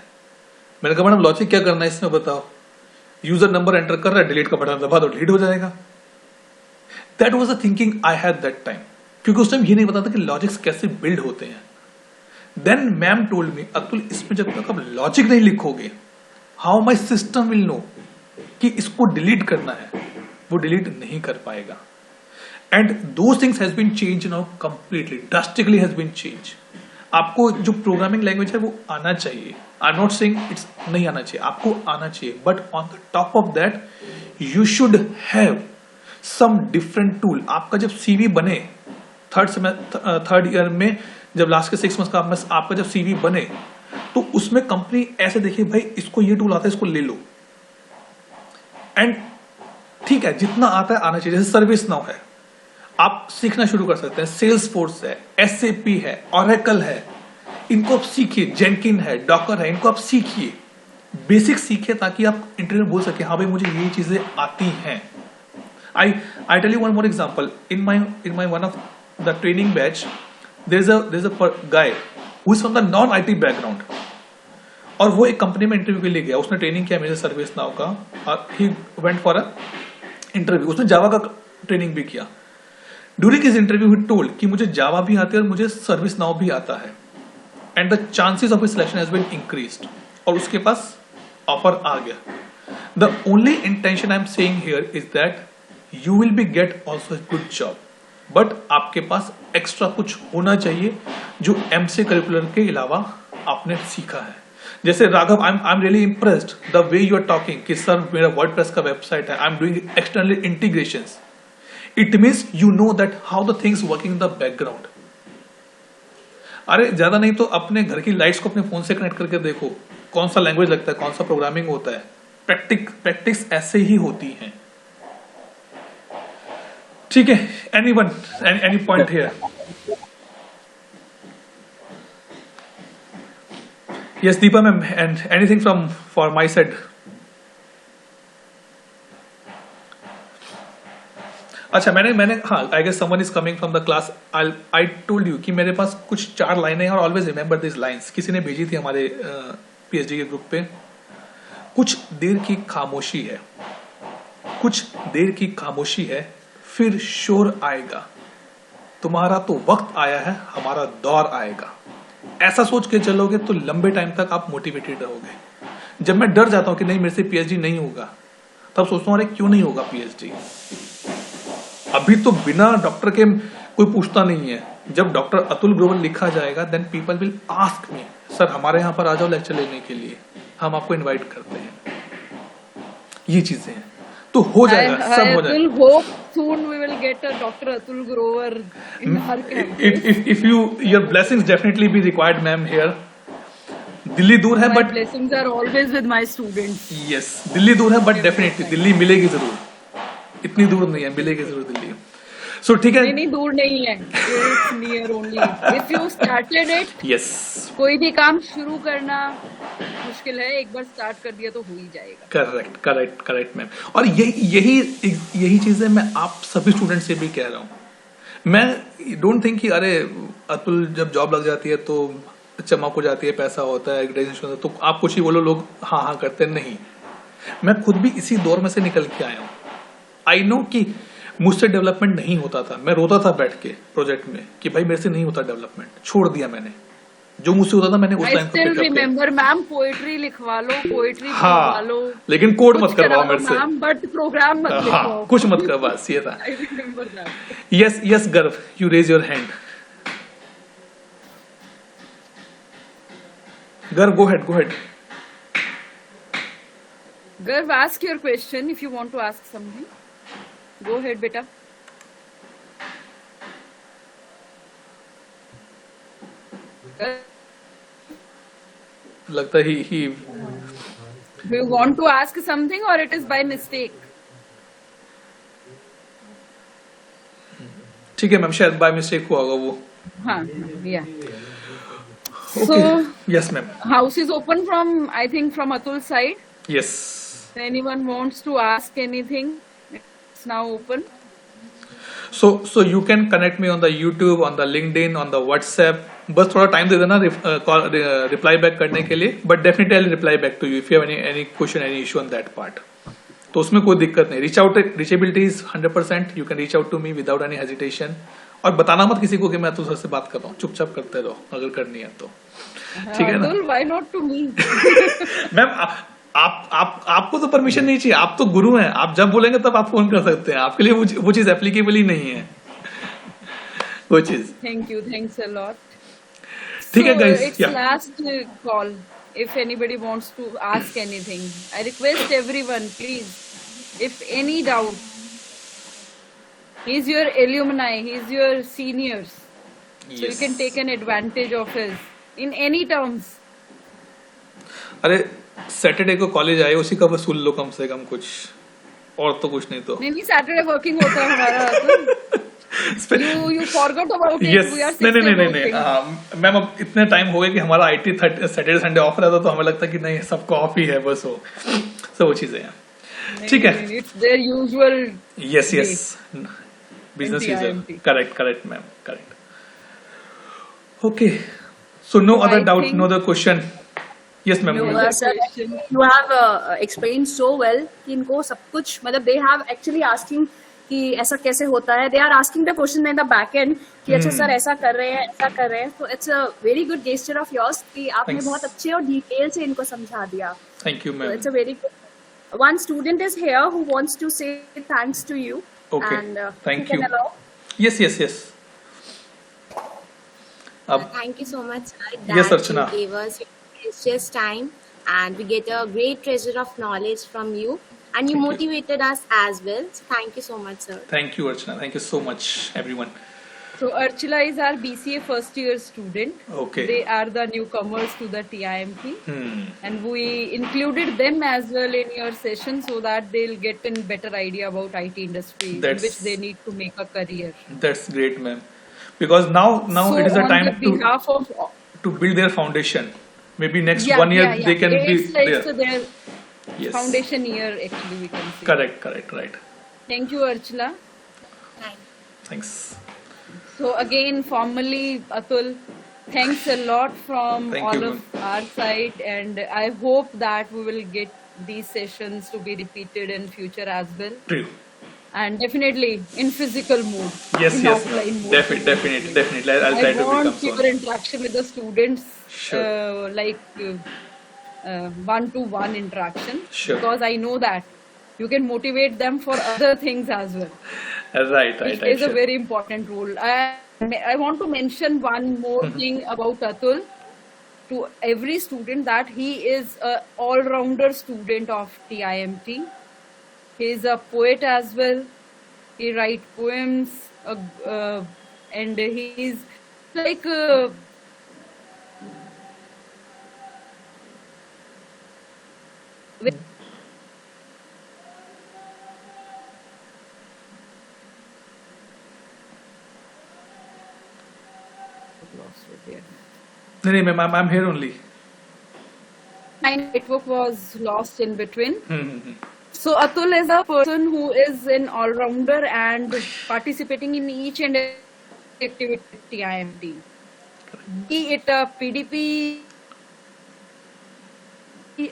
मैंने कहा मैडम लॉजिक क्या करना है इसमें बताओ. यूजर नंबर एंटर कर रहा है, डिलीट का बटन दबा दो, डिलीट हो जाएगा. That was the thinking I had that time, क्योंकि उस टाइम ये नहीं पता था कि लॉजिक्स कैसे बिल्ड होते हैं. Then ma'am told me Atul इसमें जब तक आप लॉजिक नहीं लिखोगे, how my system will know कि इसको डिलीट करना है? वो डिलीट नहीं कर पाएगा. And those things has been change now completely, drastically has been change. आपको जो प्रोग्रामिंग लैंग्वेज है वो आना चाहिए। I am not saying it's नहीं आना चाहिए, आपको आना चाहिए, but on the top of that you should have some different tool. आपका जब सीवी बने थर्ड ईयर में, जब लास्ट के 6 मंथ्स का आपका जब सीवी बने, तो उसमें कंपनी ऐसे देखिए भाई इसको ये टूल आता है, इसको ले लो। एंड ठीक है, जितना आता है आना चाहिए। जैसे सर्विस नाउ है, आप सीखना शुरू कर सकते हैं। सेल्स फोर्स है, एसएपी है, ऑरेकल है, इनको आप सीखिए। जेनकिन है, डॉकर है, इनको आप सीखिए, बेसिक सीखिए, ताकि आप इंटरव्यू में बोल सके हाँ भाई मुझे ये चीजें आती हैं। I tell you one more example. In my one of the training batch, there's a guy who is from the non-IT background. और वो एक कंपनी में इंटरव्यू के लिए गया, उसने ट्रेनिंग किया मेरे सर्विस नाउ का, और he went for a interview. उसने जावा का ट्रेनिंग भी किया। During his interview he told कि मुझे जावा भी आती है और मुझे सर्विस नाउ भी आता है, and the chances of his selection has been increased, और उसके पास ऑफर आ गया। The only intention I am saying here is that you will be get also a good job, but आपके पास एक्स्ट्रा कुछ होना चाहिए जो एमसी करिकुलर के अलावा आपने सीखा है। जैसे Raghav, I am really impressed the way you are talking कि सर मेरा वर्डप्रेस का वेबसाइट है, I am doing external integrations. It means you know that how the things working in the background. अरे ज्यादा नहीं तो अपने घर की लाइट्स को अपने फोन से कनेक्ट करके देखो, कौन सा लैंग्वेज लगता है, कौन सा प्रोग्रामिंग होता है। प्रैक्टिस ऐसे ही होती है। ठीक है, anyone, any point here? Yes, Deepa ma'am, and anything for my side? अच्छा, मैंने हाँ, I guess someone is coming from the class. I told you कि मेरे पास कुछ 4 लाइनें हैं, और always remember these lines. किसी ने भेजी थी हमारे PhD के ग्रुप पे। कुछ देर की खामोशी है, कुछ देर की खामोशी है, फिर शोर आएगा, तुम्हारा तो वक्त आया है, हमारा दौर आएगा। ऐसा सोच के चलोगे तो लंबे टाइम तक आप मोटिवेटेड रहोगे। जब मैं डर जाता हूं कि नहीं मेरे से पीएचडी नहीं होगा, तब सोचता हूं अरे क्यों नहीं होगा पीएचडी। अभी तो बिना डॉक्टर के कोई पूछता नहीं है। जब डॉक्टर अतुल ग्रोवर लिखा जाएगा, then people will ask me, sir हमारे यहाँ पर आ जाओ लेक्चर लेने के लिए, हम आपको इन्वाइट करते हैं। ये चीजें हैं, तो हो जाएगा, सब हो जाएगा। Hope soon we will get a Dr. Atul Grover in our campus. If your blessings definitely be required, ma'am, here. Delhi दूर है, but blessings are always with my students. Yes, Delhi दूर है, but definitely दिल्ली मिलेगी जरूर। इतनी दूर नहीं है, मिलेगी जरूर दिल्ली। So ठीक है, नहीं दूर नहीं है, it's near only. If you started it, yes, कोई भी काम शुरू करना मुश्किल है, एक बार स्टार्ट कर दिया तो हो ही जाएगा। Correct ma'am. और यही चीजें मैं आप सभी स्टूडेंट से भी कह रहा हूँ। मैं डोंट थिंक कि अरे अतुल जब जॉब लग जाती है तो चमक हो जाती है, पैसा होता है, ग्रेजुएशन होता है, तो आप कुछ ही बोलो, लोग हाँ करते नहीं। मैं खुद भी इसी दौर में से निकल के आया हूँ। आई नो कि मुझसे डेवलपमेंट नहीं होता था, मैं रोता था बैठ के प्रोजेक्ट में कि भाई मेरे से नहीं होता डेवलपमेंट, छोड़ दिया मैंने। जो मुझसे होता था मैंने उस टाइम पे पिकअप किया। रिमेंबर मैम, पोएट्री लिखवा लो, पोएट्री लिखवा लो, लेकिन कोड मत करवाओ मेरे से, बट प्रोग्राम मत लिखवाओ, कुछ मत कर, बस ये था। I remember that. यस गर्व, यू रेज योर हैंड। गर्व, go ahead. Garv, ask your question if you want to ask something. Go ahead, beta. लगता ही Do you want to ask something or it is by mistake? ठीक है ma'am, शायद by mistake हुआ होगा वो। हाँ, yeah. Okay. So yes ma'am. House is open from, I think, from Atul's side. Yes. If anyone wants to ask anything, it's now open. So you can connect me on the YouTube, on the LinkedIn, on the WhatsApp. बस थोड़ा time दे देना reply back करने के लिए, but definitely I will reply back to you if you have any question, any issue on that part. तो उसमें कोई दिक्कत नहीं। Reachability is 100%, you can reach out to me without any hesitation. और बताना मत किसी को कि मैं तो सर से बात कर रहा हूँ, चुपचाप करते रहो अगर करनी है तो, ठीक है ना? Why not to me? Ma'am आपको तो परमिशन नहीं चाहिए, आप तो गुरु हैं, आप जब बोलेंगे तब आप फोन कर सकते हैं। आपके लिए वो चीज एप्लीकेबल ही नहीं है, वो चीज। Thank you, thanks a lot. ठीक है guys, It's last call. If anybody wants to ask anything, I request everyone, please, if any doubt, he's your alumni, he's your seniors, so you can take an advantage of his in any terms. अरे Saturday को college आए, उसी का वसूल लो कम से कम कुछ, और तो कुछ नहीं तो। नहीं सैटरडे वर्किंग होता है हमारा। you forgot about it. Yes. We are नहीं मैम, अब इतने टाइम हो गए कि हमारा IT सैटरडे संडे ऑफ रहता, तो हमें लगता है कि नहीं सबको ऑफ ही है, बस वो सब वो चीजें हैं। ठीक है, it's their usual yes business usual, correct ma'am, correct। okay, so no other doubt, no other question। yes ma'am, sir, you have explained so well कि इनको सब कुछ मतलब they have actually asking कि ऐसा कैसे होता है, they are asking the question in the back end कि अच्छा सर ऐसा कर रहे हैं, ऐसा कर रहे हैं, so it's a very good gesture of yours कि आपने बहुत अच्छे और डिटेल से इनको समझा दिया। thank you ma'am। so it's a very good, one student is here who wants to say thanks to you। okay, and thank you। allow? yes thank you so much, sir, that yes Archana, you gave us your precious time and we get a great treasure of knowledge from you, and you motivated us as well, so thank you so much, sir। thank you Archana, thank you so much everyone। So Archila is our BCA first year student. Okay, they are the newcomers to the TIMT, and we included them as well in your session so that they'll get a better idea about IT industry in which they need to make a career. That's great ma'am, because now so it is the time to build their foundation. Maybe next 1 year they can be there. So their foundation year actually we can say. Correct, right। Thank you Archila। Thanks। So again, formally, Atul, thanks a lot from all of our side, and I hope that we will get these sessions to be repeated in future as well. True. And definitely in physical mode. Yes, offline mode. Definitely. I'll try to become I want your interaction with the students, one-to-one interaction, because I know that you can motivate them for other things as well. Right. It plays a very important role. I want to mention one more thing about Atul to every student, that he is an all-rounder student of TIMT. He is a poet as well. He writes poems, and he is like No, ma'am, I'm here only. My network was lost in between. So Atul is a person who is an all-rounder and participating in each and every activity at TIMT. Be it a PDP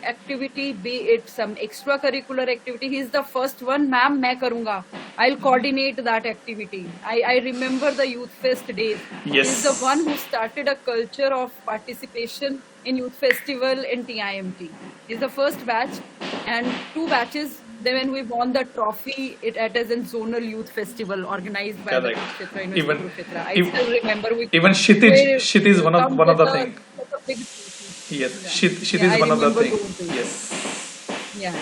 activity, be it some extracurricular activity, he is the first one, ma'am, मैं करूँगा, I'll coordinate that activity. I remember the Youth Fest days. Yes. He is the one who started a culture of participation in Youth Festival in TIMT. He is the first batch, and 2 batches. Then when we won the trophy, it as in Zonal Youth Festival organized by the Kurukshetra University Kurukshetra. I still remember even Shit is one of the thing. Yes, Shit is one of the thing. Yes. Yeah.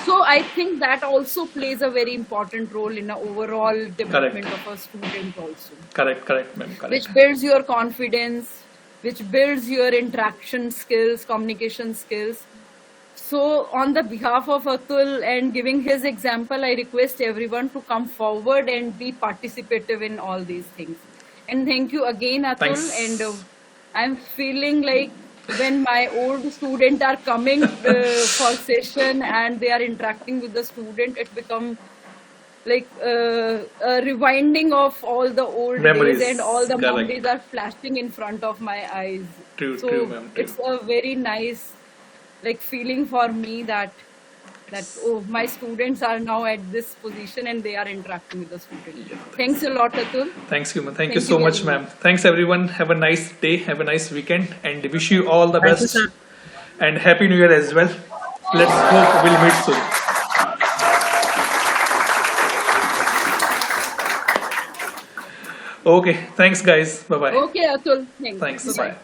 So I think that also plays a very important role in the overall development of a student also. Correct, ma'am. Correct. Which builds your confidence, which builds your interaction skills, communication skills. So on the behalf of Atul and giving his example, I request everyone to come forward and be participative in all these things. And thank you again, Atul. Thanks. And I'm feeling like when my old students are coming for session and they are interacting with the student, it becomes like a rewinding of all the old memories, days, and all the memories are flashing in front of my eyes. True, ma'am. It's a very nice feeling for me that my students are now at this position and they are interacting with the students. Thanks a lot, Atul. Thanks you, ma'am. Thank you so much, ma'am. Thanks everyone. Have a nice day. Have a nice weekend, and wish you all the best. And Happy New Year as well. Let's hope we'll meet soon. Okay. Thanks, guys. Bye bye. Okay, Atul. Thanks. Bye.